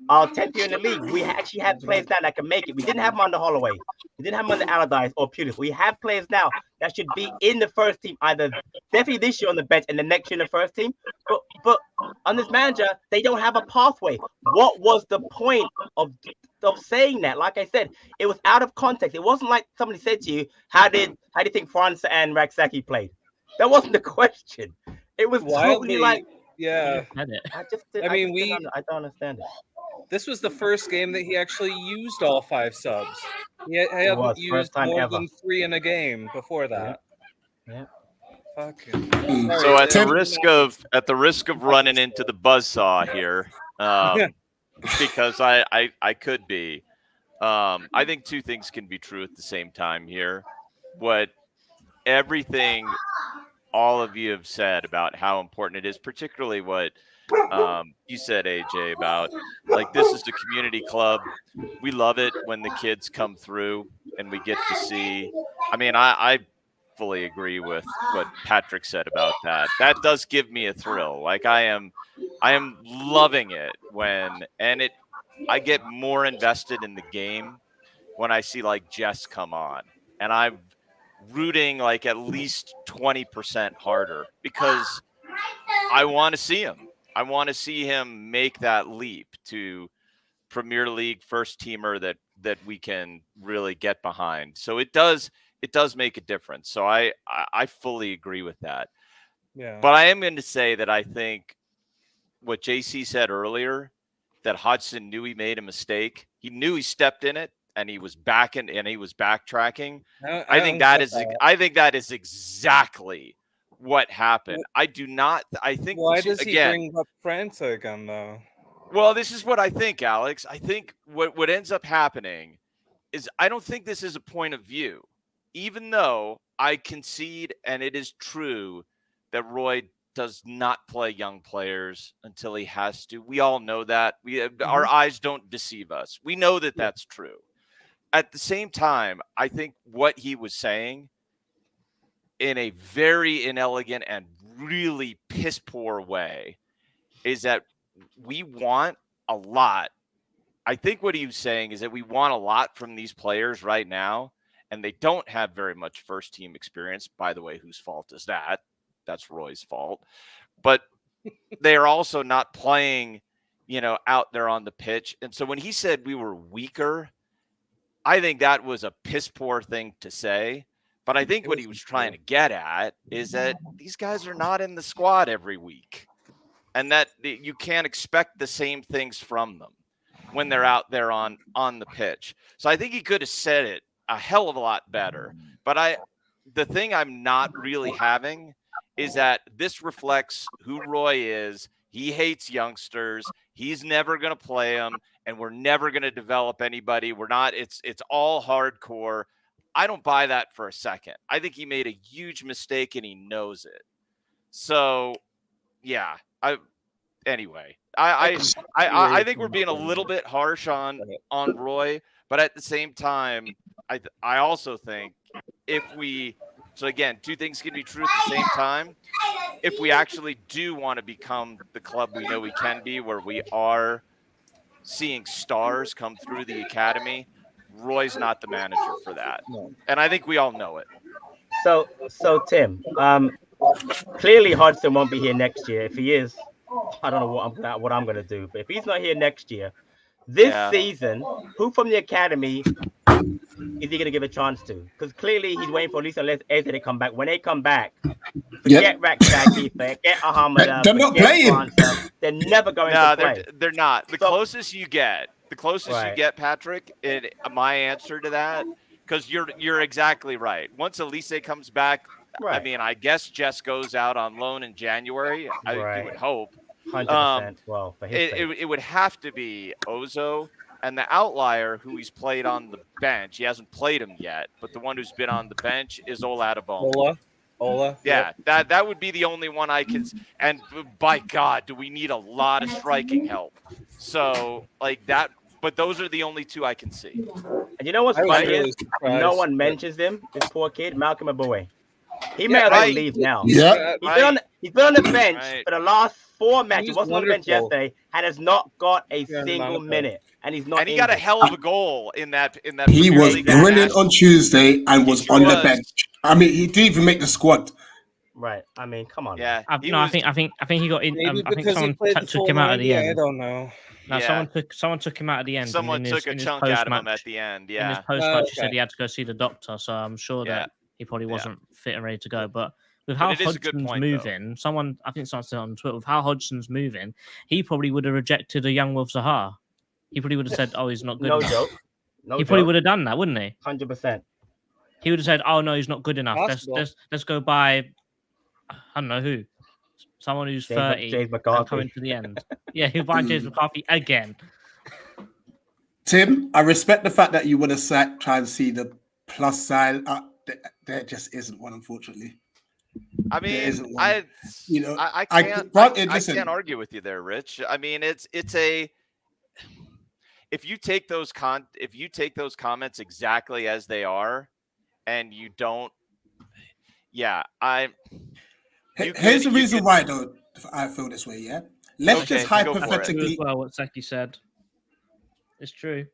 our 10th year in the league, we actually have players now that can make it. We didn't have them under Holloway. We didn't have them under Allardyce or Pulis. We have players now that should be in the first team, either definitely this year on the bench and the next year in the first team. But on this manager, they don't have a pathway. What was the point of saying that? Like I said, it was out of context. It wasn't like somebody said to you, how do you think France and Raksaki played? That wasn't the question. It was totally like, yeah. I don't understand it. This was the first game that he actually used all 5 subs. He hadn't used more than 3 in a game before that. Yeah. Fucking. So at the risk of running into the buzzsaw here, because I could be. I think 2 things can be true at the same time here. What everything all of you have said about how important it is, particularly what you said, AJ, about like this is the community club. We love it when the kids come through and we get to see. I mean, I fully agree with what Patrick said about that. That does give me a thrill. Like I am loving it I get more invested in the game when I see like Jess come on, and I'm rooting like at least 20% harder because I want to see him. I want to see him make that leap to Premier League first teamer that we can really get behind. So it does make a difference. So I fully agree with that. Yeah. But I am going to say that I think what JC said earlier, that Hodgson knew he made a mistake. He knew he stepped in it and he was backtracking. I think that is exactly what happened. I think. Why does he bring up France again, though? Well, this is what I think, Alex. I think what ends up happening is I don't think this is a point of view, even though I concede, and it is true that Roy does not play young players until he has to. We all know that. Our eyes don't deceive us. We know that that's true. At the same time, I think what he was saying in a very inelegant and really piss poor way is that we want a lot. I think what he was saying is that we want a lot from these players right now, and they don't have very much first team experience. By the way, whose fault is that? That's Roy's fault. But they are also not playing, out there on the pitch. And so when he said we were weaker, I think that was a piss poor thing to say. But I think what he was trying to get at is that these guys are not in the squad every week, and that you can't expect the same things from them when they're out there on the pitch. So I think he could have said it a hell of a lot better. But the thing I'm not really having is that this reflects who Roy is. He hates youngsters. He's never going to play them, and we're never going to develop anybody. We're not. It's all hardcore. I don't buy that for a second. I think he made a huge mistake, and he knows it. So, yeah. Anyway, I think we're being a little bit harsh on Roy, but at the same time, I also think so again, two things can be true at the same time. If we actually do want to become the club we know we can be, where we are seeing stars come through the academy, Roy's not the manager for that. No. And I think we all know it. So Tim, clearly Hodgson won't be here next year. If he is, I don't know what I'm going to do. But if he's not here next year, this season, who from the academy is he going to give a chance to? Because clearly he's waiting for at least unless Eze to come back. When they come back, forget Raksaki, forget HAMMOND. They're not playing. They're never going to play. They're not. The closest you get, Patrick, my answer to that, because you're exactly right. Once Elise comes back, I mean, I guess Jess goes out on loan in January. I would hope. 100%. Well, for his sake. It would have to be Ozo. And the outlier who he's played on the bench, he hasn't played him yet, but the one who's been on the bench is Oladaboma. Ola. Yeah, that would be the only one I can. And by God, do we need a lot of striking help? So like that, but those are the only two I can see. And you know what's funny is no one mentions him. This poor kid, Malcolm Aboué. He may as well leave now. Yeah, he's been on the bench for the last 4 matches. He wasn't on the bench yesterday and has not got a single minute. And he's not. And he got a hell of a goal in that. He was brilliant on Tuesday and was on the bench. I mean, he didn't even make the squad. Right. I mean, come on. Yeah. I think he got in. I think someone took him out at the end. I don't know. No, someone took him out at the end. Someone took a chunk out of him at the end. Yeah. In his post-match, he said he had to go see the doctor. So I'm sure that he probably wasn't fit and ready to go. But with how Hodgson's moving, I think someone said on Twitter, with how Hodgson's moving, he probably would have rejected a young Wolf Zaha. He probably would have said, "Oh, he's not good enough." Joke. He probably would have done that, wouldn't he? 100%. He would have said, "Oh no, he's not good enough. Let's go buy, I don't know who, someone who's 30 James McCarthy. and coming to the end." Yeah, he'll buy James McCarthy again. Tim, I respect the fact that you want to try and see the plus side. There just isn't one, unfortunately. I mean, I can't argue with you there, Rich. I mean, it's a. If you take those comments exactly as they are, and you don't, here's the reason why though I feel this way. Yeah, let's just hypothetically. Well, what Saki said, it's true.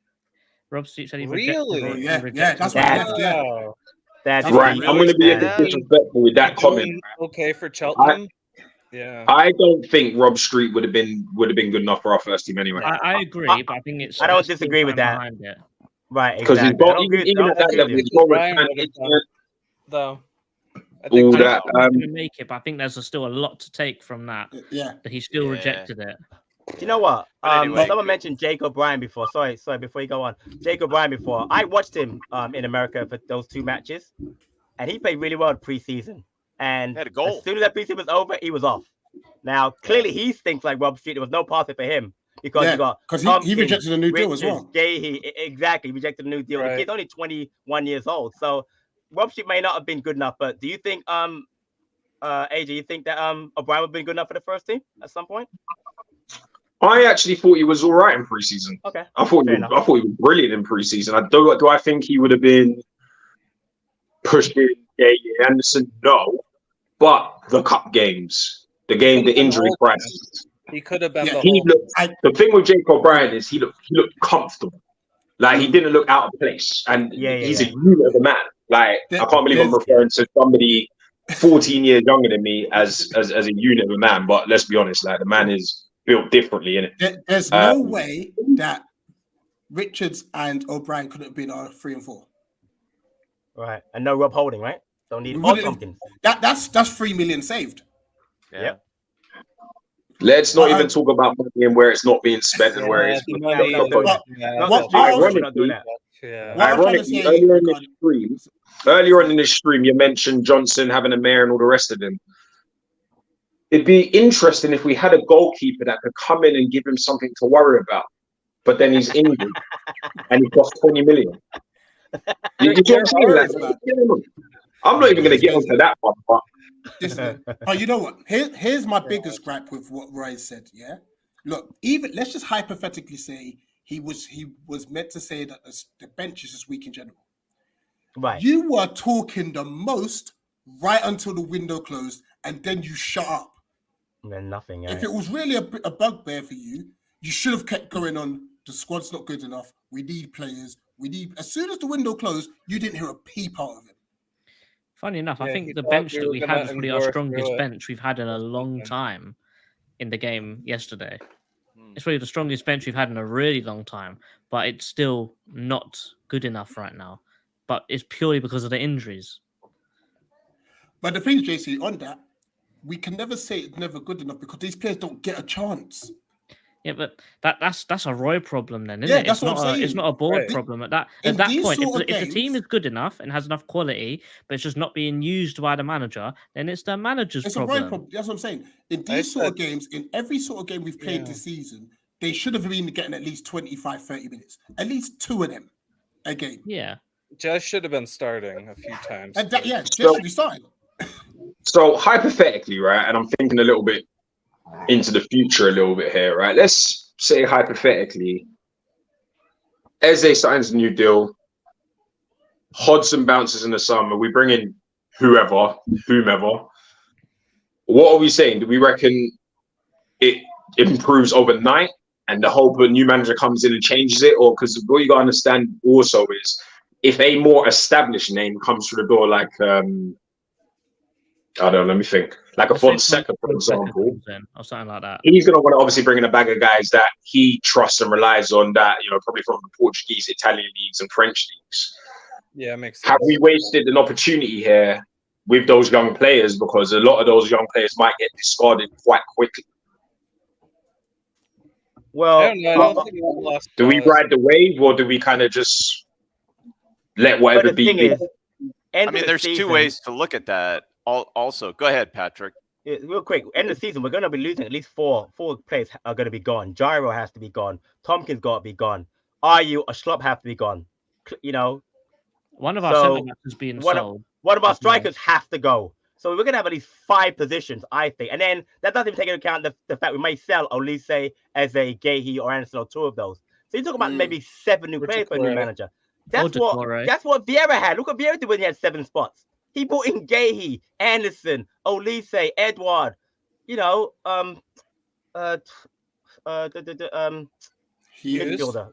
Rob Street said he really, that's what. That's right. I'm going to be a bit disrespectful with that comment. Okay for Cheltenham. Yeah, I don't think Rob Street would have been good enough for our first team anyway. I agree, but I think it's. I don't disagree with that. Right, because he's got even at that level, he's got though. All that going to make it, but I think there's still a lot to take from that. Yeah, that he still rejected it. Do you know what? Someone mentioned Jake O'Brien before. Sorry, before you go on, Jake O'Brien before. I watched him in America for those 2 matches, and he played really well in preseason. And had a goal. As soon as that preseason was over, he was off. Now, clearly, he thinks like Rob Street. There was no passing for him because he rejected a new deal as well. Exactly, rejected a new deal. Right. The kid's only 21 years old, so Rob Street may not have been good enough. But do you think, AJ, you think that O'Brien would have been good enough for the first team at some point? I actually thought he was all right in preseason. Okay, I thought he was brilliant in preseason. Do I think he would have been pushed in Anderson? No. But the cup games, the injury crisis. He could have been. The thing with Jake O'Brien is he looked comfortable. Like he didn't look out of place, and he's a unit of a man. Like I can't believe I'm referring to somebody 14 years younger than me as a unit of a man. But let's be honest, like the man is built differently in it. There's no way that Richards and O'Brien could have been our 3 and 4. Right, and no Rob Holding, right? Don't need Tompkins. That's 3 million saved. Yeah. Let's not even talk about money and where it's not being spent and where it's. Ironically, earlier on in this stream, you mentioned Johnson having a mare and all the rest of them. It'd be interesting if we had a goalkeeper that could come in and give him something to worry about, but then he's injured and he costs 20 million. You know what I'm saying? I'm not even going to get onto that one, but Oh, you know what? Here's my biggest gripe with what Roy said. Yeah, look, even let's just hypothetically say he was meant to say that the bench is just weak in general. Right. You were talking the most right until the window closed, and then you shut up. And then nothing. If it was really a bugbear for you, you should have kept going on. The squad's not good enough. We need players. As soon as the window closed, you didn't hear a peep out of him. Funny enough, Yeah, I he think the thought bench we that were we gonna had was probably our endure strongest through it. bench we've had in a long time in the game yesterday. It's probably the strongest bench we've had in a really long time, but it's still not good enough right now. But it's purely because of the injuries. But the thing is, JC, on that, we can never say it's never good enough because these players don't get a chance. Yeah, but that's a Roy problem then, isn't Yeah, it? that's what I'm saying. It's not a board Right. problem at that In these point. sort If of the team games- is good enough and has enough quality, but it's just not being used by the manager, then it's the manager's It's problem. a Roy problem. That's what I'm saying. In these sort of games, in every sort of game we've played this season, they should have been getting at least 25, 30 minutes. At least 2 of them a game. Yeah. Jazz should have been starting a few times. And that, yeah, So- just should be starting. So hypothetically, right, and I'm thinking a little bit into the future a little bit here, right? Let's say hypothetically, Eze signs a new deal, Hodgson bounces in the summer, we bring in whomever. What are we saying? Do we reckon it improves overnight and the whole new manager comes in and changes it? Or because what you got to understand also is if a more established name comes through the door, like I don't know, let me think. Like a Fonseca, for example, or something like that. he's going to want to obviously bring in a bag of guys that he trusts and relies on, that, you know, probably from the Portuguese, Italian leagues and French leagues. Yeah, makes sense. Have we wasted an opportunity here with those young players? Because a lot of those young players might get discarded quite quickly. Well, I don't think we lost. Do we ride the wave, or do we kind of just let whatever but the be? thing is, I mean, there's two ways to look at that. Also, go ahead, Patrick. Real quick, end of the season, we're going to be losing at least four players are going to be gone. Gyro has to be gone. Tompkins got to be gone. Ayew, a Schlupp have to be gone. You know, one of our centre backs is being sold. One of our strikers have to go. So we're going to have at least 5 positions, I think. And then that doesn't even take into account the fact we may sell Olise, Eze, Gehi, or Anderson, or 2 of those. So you talk about maybe 7 new players for a new manager. That's what Vieira had. Look what Vieira did when he had 7 spots. He brought in Gehi, Anderson, Olise, Edward, you know,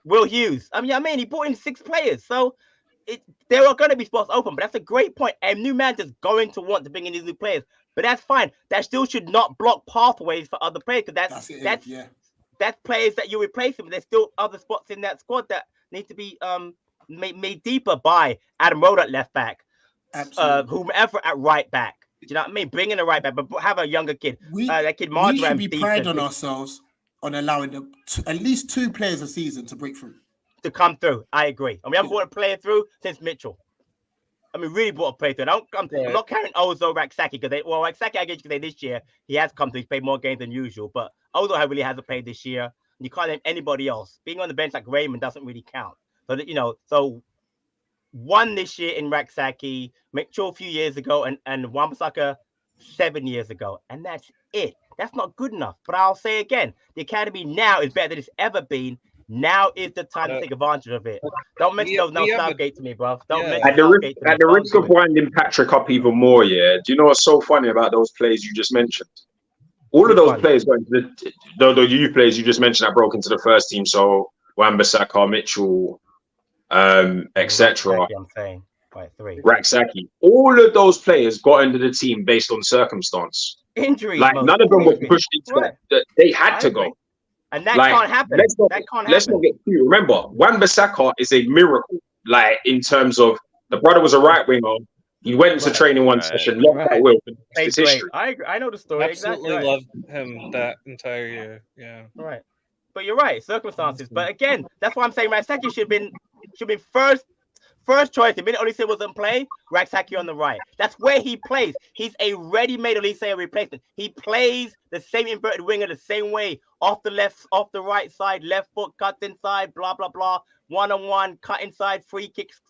Will Hughes. I mean, he brought in 6 players. So there are going to be spots open, but that's a great point. A new manager's going to want to bring in these new players, but that's fine. That still should not block pathways for other players, because that's players that you're replacing. But there's still other spots in that squad that need to be made deeper by Adam Rowe at left back. Whomever at right back. Do you know what I mean? Bring in a right back, but have a younger kid. That kid we should be proud on ourselves on allowing them at least 2 players a season to break through. To come through. I agree. And we haven't brought a player through since Mitchell. I mean, really brought a player through. I'm not carrying Ozo Raksaki because Raksaki, I guess you could say this year he has come through. He's played more games than usual, but Ozo really hasn't played this year. You can't name anybody else. Being on the bench like Raymond doesn't really count. So that, you know, so 1 this year in Raksaki, Mitchell a few years ago, and Wan-Bissaka 7 years ago, and that's it. That's not good enough. But I'll say again, the academy now is better than it's ever been. Now is the time to take advantage of it. Don't mention those Southgate to me, bro. At the risk of winding Patrick up even more, yeah. Do you know what's so funny about those players you just mentioned? All of those players going to the youth players you just mentioned that broke into the first team. So Wan-Bissaka, Mitchell, etc. I'm saying, right, 3. Raksaki. All of those players got into the team based on circumstance. Injuries. Like none of them were pushed into that. They had to go. And that can't happen. Let's not get too. Remember, Wan-Bissaka is a miracle. Like in terms of the brother was a right winger. He went into training one session, locked that will. It's history. I know the story. Absolutely loved him that entire year. Yeah. Right. But you're right, circumstances. But again, that's why I'm saying Raksaki should have been first choice. The minute Olise wasn't playing, Raksaki on the right. That's where he plays. He's a ready-made Olise replacement. He plays the same inverted winger the same way. Off the left, off the right side, left foot, cut inside, blah, blah, blah. 1-on-1, cut inside, free kicks,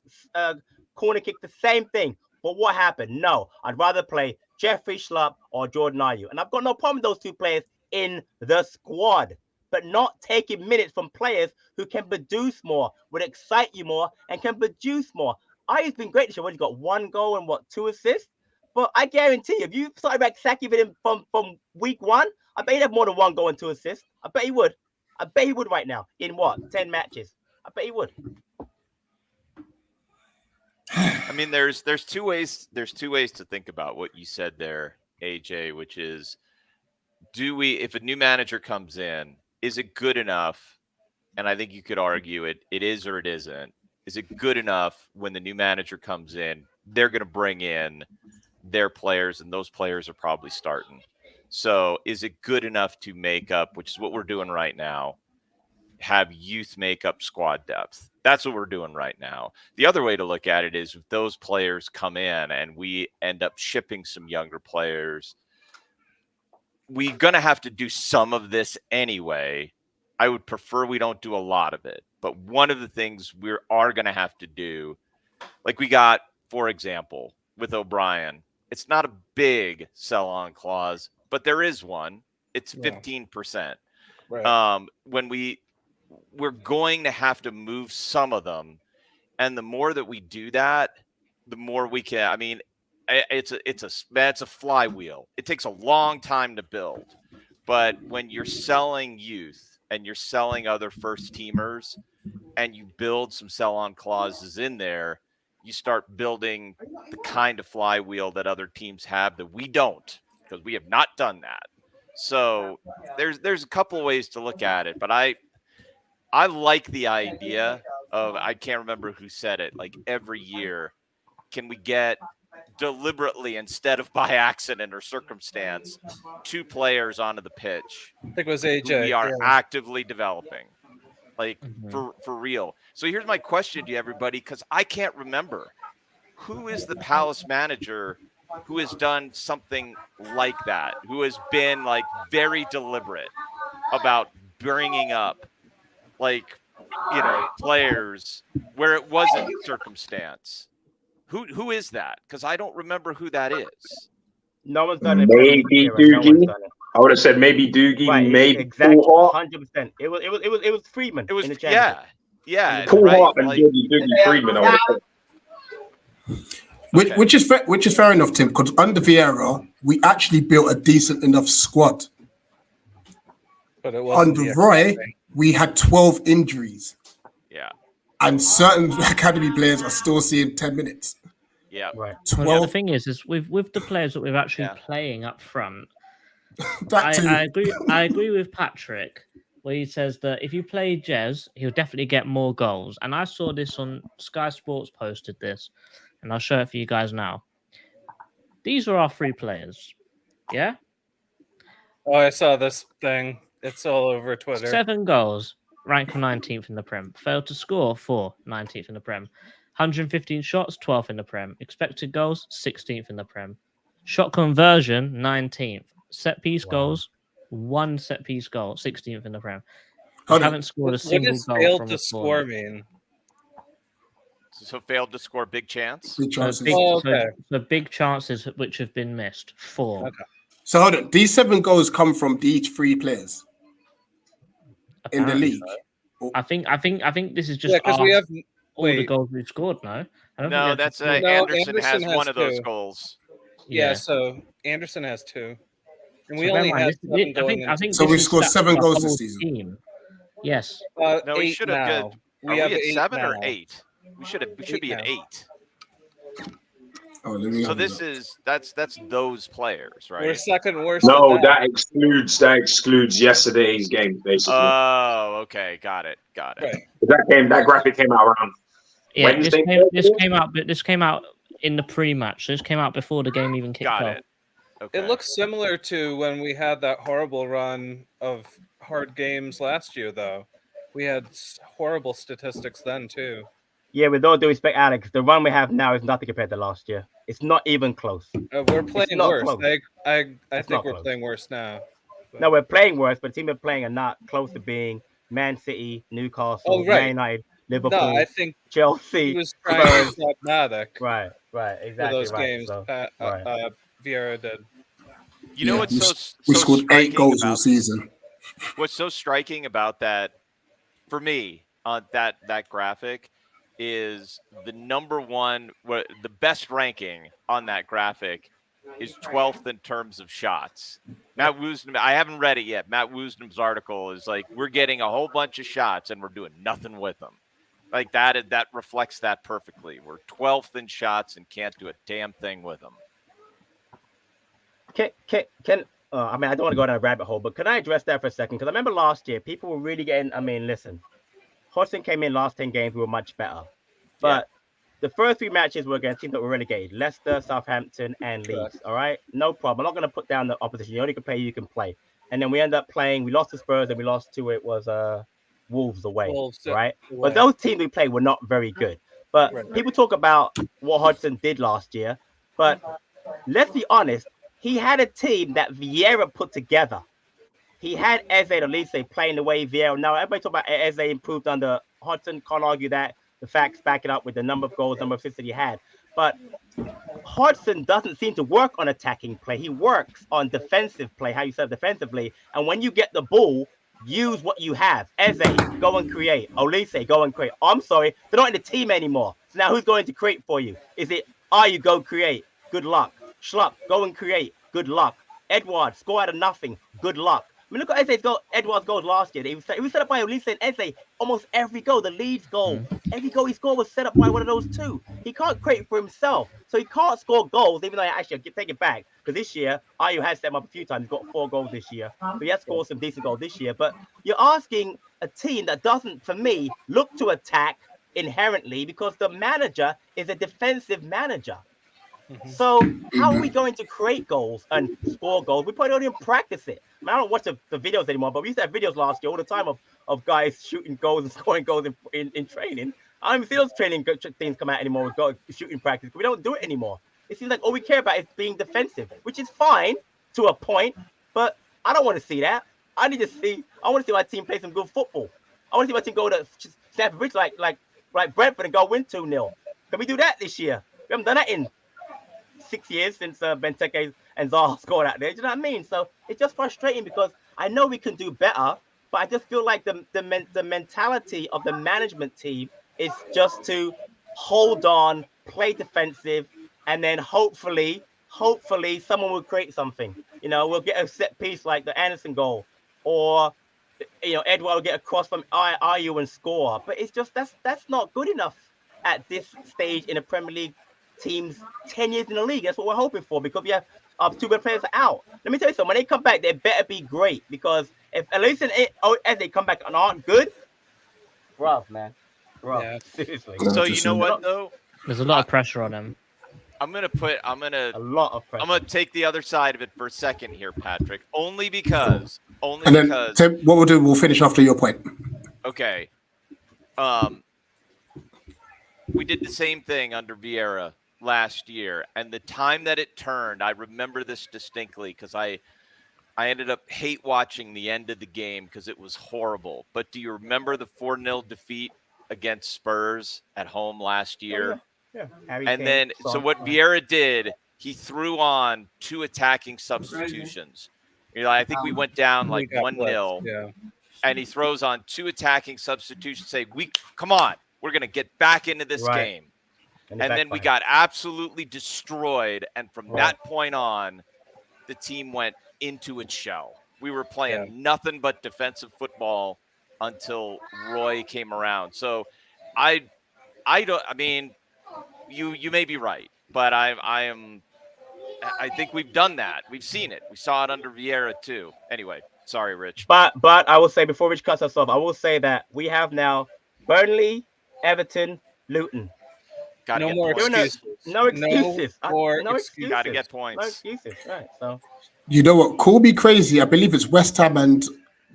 corner kick, the same thing. But what happened? No, I'd rather play Jeffrey Schlupp or Jordan Ayew. And I've got no problem with those two players in the squad, but not taking minutes from players who can produce more, would excite you more, and can produce more. Ayew's been great this year. He's got 1 goal and 2 assists. But I guarantee you, if you started back Saki with him from week 1, I bet he'd have more than 1 goal and 2 assists. I bet he would. I bet he would right now in 10 matches. I bet he would. I mean, there's two ways to think about what you said there, AJ, which is, if a new manager comes in, is it good enough? And I think you could argue it is or it isn't. Is it good enough when the new manager comes in, they're going to bring in their players, and those players are probably starting. So is it good enough to make up, which is what we're doing right now, have youth make up squad depth? That's what we're doing right now. The other way to look at it is if those players come in and we end up shipping some younger players, we're going to have to do some of this anyway. I would prefer we don't do a lot of it. But one of the things we are going to have to do, like we got, for example, with O'Brien, it's not a big sell-on clause, but there is one. It's 15%. Right. When we're going to have to move some of them, and the more that we do that, the more we can. I mean, it's a flywheel. It takes a long time to build, but when you're selling youth and you're selling other first teamers, and you build some sell-on clauses in there, you start building the kind of flywheel that other teams have that we don't, because we have not done that. So there's a couple of ways to look at it, but I like the idea of, I can't remember who said it, like every year, can we get deliberately, instead of by accident or circumstance, 2 players onto the pitch I think it was AJ. who we are actively developing, like for real. So here's my question to everybody, because I can't remember, who is the Palace manager who has done something like that, who has been like very deliberate about bringing up, like, players where it wasn't circumstance? Who is that? Because I don't remember who that is. No one's done it. Maybe Doogie. I would have said maybe Doogie, Right, maybe exactly, Paul Hart. 100%. It was Freeman. It was, in the championship. yeah, Paul right? Hart and Like, Doogie Freeman. I would have said. Which is fair enough, Tim, because under Vieira, we actually built a decent enough squad. But it wasn't Under Roy, we had 12 injuries. yeah, And certain academy players are still seeing 10 minutes. yeah. Right. 12. Well, the thing is with the players that we're actually playing up front, That too. I agree with Patrick, where he says that if you play Jez, he'll definitely get more goals. And I saw this on Sky Sports posted this, and I'll show it for you guys now. These are our 3 players. Yeah? Oh, I saw this thing. It's all over Twitter. 7 goals, ranked 19th in the Prem. Failed to score 4, 19th in the Prem. 115 shots, 12th in the Prem. Expected goals, 16th in the Prem. Shot conversion, 19th. Set piece goals, 1 set piece goal, 16th in the Prem. Haven't scored a single what does goal. failed from to a score corner. mean? So failed to score big chance. Big chances. So big chances which have been missed, 4. Okay. So hold on. These 7 goals come from these 3 players in the Apparently league. so. I think this is just because we have all the goals we've scored. No, I don't No, think that's just- Anderson has Anderson one of those has 2. goals. Yeah, so Anderson has 2. And we So only bear in mind, have this- 7 going I think So this we've is scored stats 7 for goals the this whole season. team. Yes. No, we 8 should have now. good. We Are have we at 8 7 now. or 8? We should be at now. 8. Oh, let me So have a this look. is that's those players, We're right? second worst. No, at that excludes yesterday's game, basically. Oh, okay, got it. Right. that graphic came out around Yeah, Wednesday. this came out in the pre-match. So this came out before the game even kicked Got off. it. Okay. It looks similar to when we had that horrible run of hard games last year, though. We had horrible statistics then, too. Yeah, with all due respect, Alex, the run we have now is nothing compared to last year. It's not even close. We're playing not worse. close. I It's think not we're close. playing worse now. No, we're playing worse, but the team we're playing are not close to being Man City, Newcastle, Oh, right. Man United, Liverpool, No, I think Chelsea. he was trying to stop Matic Right, for exactly. those right. games. So, Vieira Vieira did. You know Yeah, what's we so scored 8 striking goals all about season. what's so striking about that for me on that graphic is the number one, the best ranking on that graphic is 12th in terms of shots. Matt Woosnam, I haven't read it yet. Matt Woosnam's article is like, we're getting a whole bunch of shots and we're doing nothing with them. Like that reflects that perfectly. We're 12th in shots and can't do a damn thing with them. I mean, I don't want to go down a rabbit hole, but can I address that for a second? Because I remember last year, people were really getting, I mean, listen, Hodgson came in last 10 games, we were much better. But the first 3 matches were against teams that were relegated, Leicester, Southampton, and Leeds. All right, no problem. I'm not going to put down the opposition. You only can play, you can play. And then we end up playing, we lost to Spurs and we lost to, it was Wolves away, right? Away. But those teams we played were not very good. But people talk about what Hodgson did last year. But let's be honest, he had a team that Vieira put together. He had Eze and Elise playing the way Vieira. Now, everybody talk about Eze improved under Hodgson. Can't argue that. The facts back it up with the number of goals, number of assists that he had. But Hodgson doesn't seem to work on attacking play. He works on defensive play, how you serve defensively. And when you get the ball, use what you have. Eze, go and create. Olise, go and create. I'm sorry, they're not in the team anymore. So now who's going to create for you? Is it, you go create? Good luck. Schlupp, go and create. Good luck. Edward, score out of nothing. Good luck. I mean, look at Eze's goal, Edward's goals last year. He was set up by Olise and Eze almost every goal. The Leeds goal, every goal he scored was set up by one of those two. He can't create for himself. So he can't score goals, even though actually, I take it back. Because this year, Ayew has set him up a few times. He's got 4 goals this year. So he has scored some decent goals this year. But you're asking a team that doesn't, for me, look to attack inherently because the manager is a defensive manager. So how are we going to create goals and score goals? We probably don't even practice it. I mean, I don't watch the videos anymore, but we used to have videos last year all the time of guys shooting goals and scoring goals in training. I don't even see those training things come out anymore with shooting practice. We don't do it anymore. It seems like all we care about is being defensive, which is fine to a point, but I don't want to see that. I want to see my team play some good football. I want to see my team go to Stamford Bridge like Brentford and go win 2-0. Can we do that this year? We haven't done that in 6 years since Benteke and Zaha scored out there. Do you know what I mean? So it's just frustrating because I know we can do better, but I just feel like the mentality of the management team is just to hold on, play defensive, and then hopefully someone will create something. You know, we'll get a set piece like the Anderson goal, or Edward will get a cross from Ayew and score. But it's just that's not good enough at this stage in the Premier League. Teams 10 years in the league. That's what we're hoping for because we have 2 good players are out. Let me tell you something. When they come back, they better be great because if Elise and as they come back and aren't good, rough, man. Rough. Yeah. Seriously. So you know what though? There's a lot of pressure on him. A lot of pressure. I'm gonna take the other side of it for a second here, Patrick. Only because. Then, what we'll do, we'll finish after your point. Okay. We did the same thing under Vieira last year, and the time that it turned, I remember this distinctly because I ended up hate watching the end of the game because it was horrible. But do you remember the 4-0 defeat against Spurs at home last year? Yeah. And then, so what Vieira did, he threw on 2 attacking substitutions. I think we went down like 1-0, and he throws on 2 attacking substitutions. Say, come on. We're going to get back into this game. And then we got absolutely destroyed. And from that point on, the team went into its shell. We were playing nothing but defensive football until Roy came around. So I mean, you may be right, but I think we've done that. We've seen it. We saw it under Vieira too. Anyway, sorry, Rich. But I will say before Rich cuts us off, I will say that we have now Burnley, Everton, Luton. No more excuses. No excuses. No excuses. Got to get points. No excuses. Right. So. You know what? Call me crazy. I believe it's West Ham and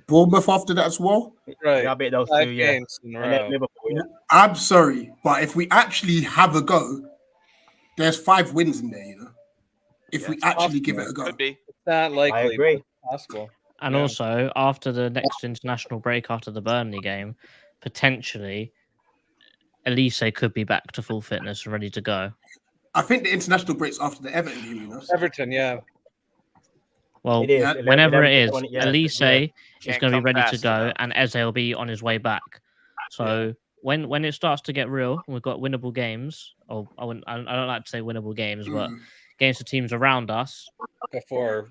Bournemouth after that as well. Right. I bet those 2 games in a row. I'm sorry, but if we actually have a go, there's 5 wins in there. If we actually give it a go, could be. It's not likely. I agree. Possible. And also, after the next international break, after the Burnley game, potentially Elise could be back to full fitness and ready to go. I think the international breaks after the Everton game, you know. Everton, yeah. Well, It is. Yeah. whenever it is, 20, yeah, Elise yeah. is Can't going to be come ready to fast go, enough. and Eze will be on his way back. So when it starts to get real, and we've got winnable games. Or I don't like to say winnable games, but games for teams around us. Before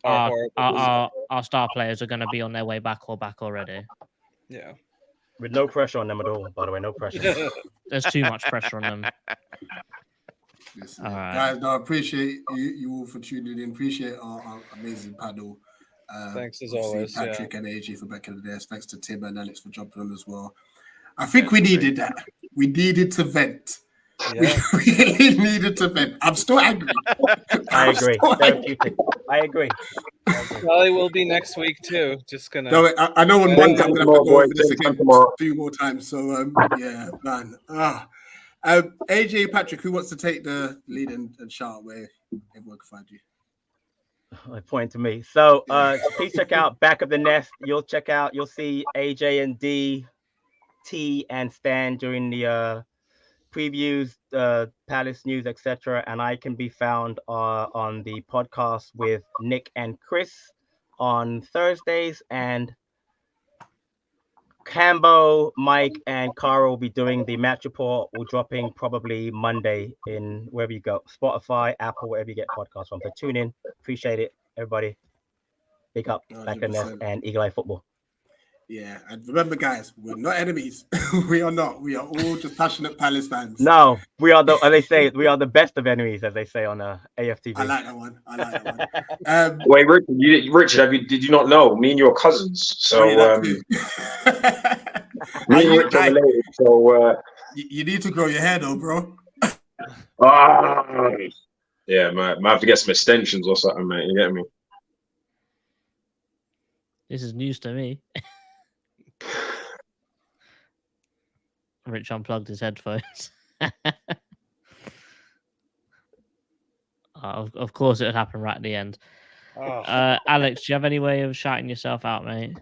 our Our star players are going to be on their way back or back already. yeah. With no pressure on them at all, by the way, no pressure. There's too much pressure on them. Listen, All right. guys, no, I appreciate you all for tuning in. Appreciate our amazing panel. Thanks as obviously always, Patrick and AJ for back in the days. Thanks to Tim and Alex for jumping on as well. I think we needed that. We needed to vent. Yeah. We really needed to vent. I'm still angry. I agree. Therapeutic. I agree. Probably will be next week too. Just gonna. No, I know when One I'm going to have to go over this again a few more times. So, yeah, man. AJ, Patrick, who wants to take the lead and shout where everyone can find you? Point to me. So please check out Back of the Nest. You'll see AJ and D, T and Stan during the previews, Palace news, etc. And I can be found on the podcast with Nick and Chris on Thursdays, and Cambo, Mike, and Cara will be doing the match report. We're dropping probably Monday in wherever you go, Spotify, Apple, wherever you get podcasts from. So tune in. Appreciate it, everybody. Big up, Back and Nest and Eagle Eye Football. Yeah, and remember, guys, we're not enemies. We are not. We are all just passionate Palace fans. No, we are as they say, we are the best of enemies, as they say on AFTV. I like that one. Wait, Richard, did you not know? Me and you are cousins. So, me and Richard are related. So, you need to grow your hair, though, bro. Yeah, man, I have to get some extensions or something, mate. You get me? This is news to me. Rich unplugged his headphones. Of course, it would happen right at the end. Alex, do you have any way of shouting yourself out, mate?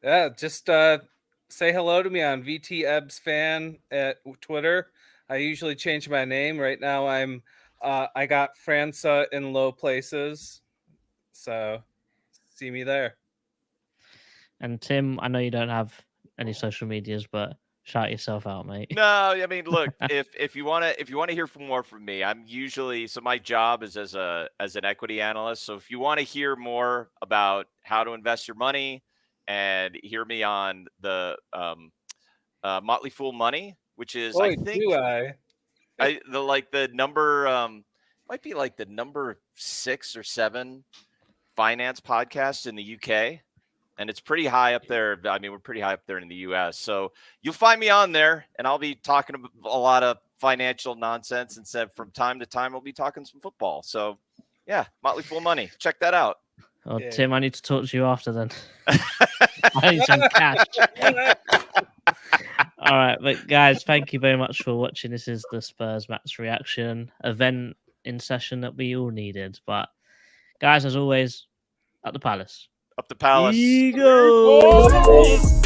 Yeah, just say hello to me on VT Ebbs Fan at Twitter. I usually change my name. Right now, I got França in low places, so see me there. And Tim, I know you don't have any social medias, but shout yourself out, mate. No, I mean, look, if you want to hear more from me, I'm usually, so my job is as an equity analyst. So if you want to hear more about how to invest your money and hear me on the Motley Fool Money, which is I think the number might be like the number 6 or 7 finance podcast in the UK. And it's pretty high up there. I mean, we're pretty high up there in the U.S. So you'll find me on there, and I'll be talking a lot of financial nonsense. And said from time to time, we'll be talking some football. So, yeah, Motley Fool Money. Check that out. Oh, yeah. Tim, I need to talk to you after then. I need some cash. All right, but guys, thank you very much for watching. This is the Spurs match reaction event in session that we all needed. But guys, as always, at the Palace. Up the Palace. Eagles!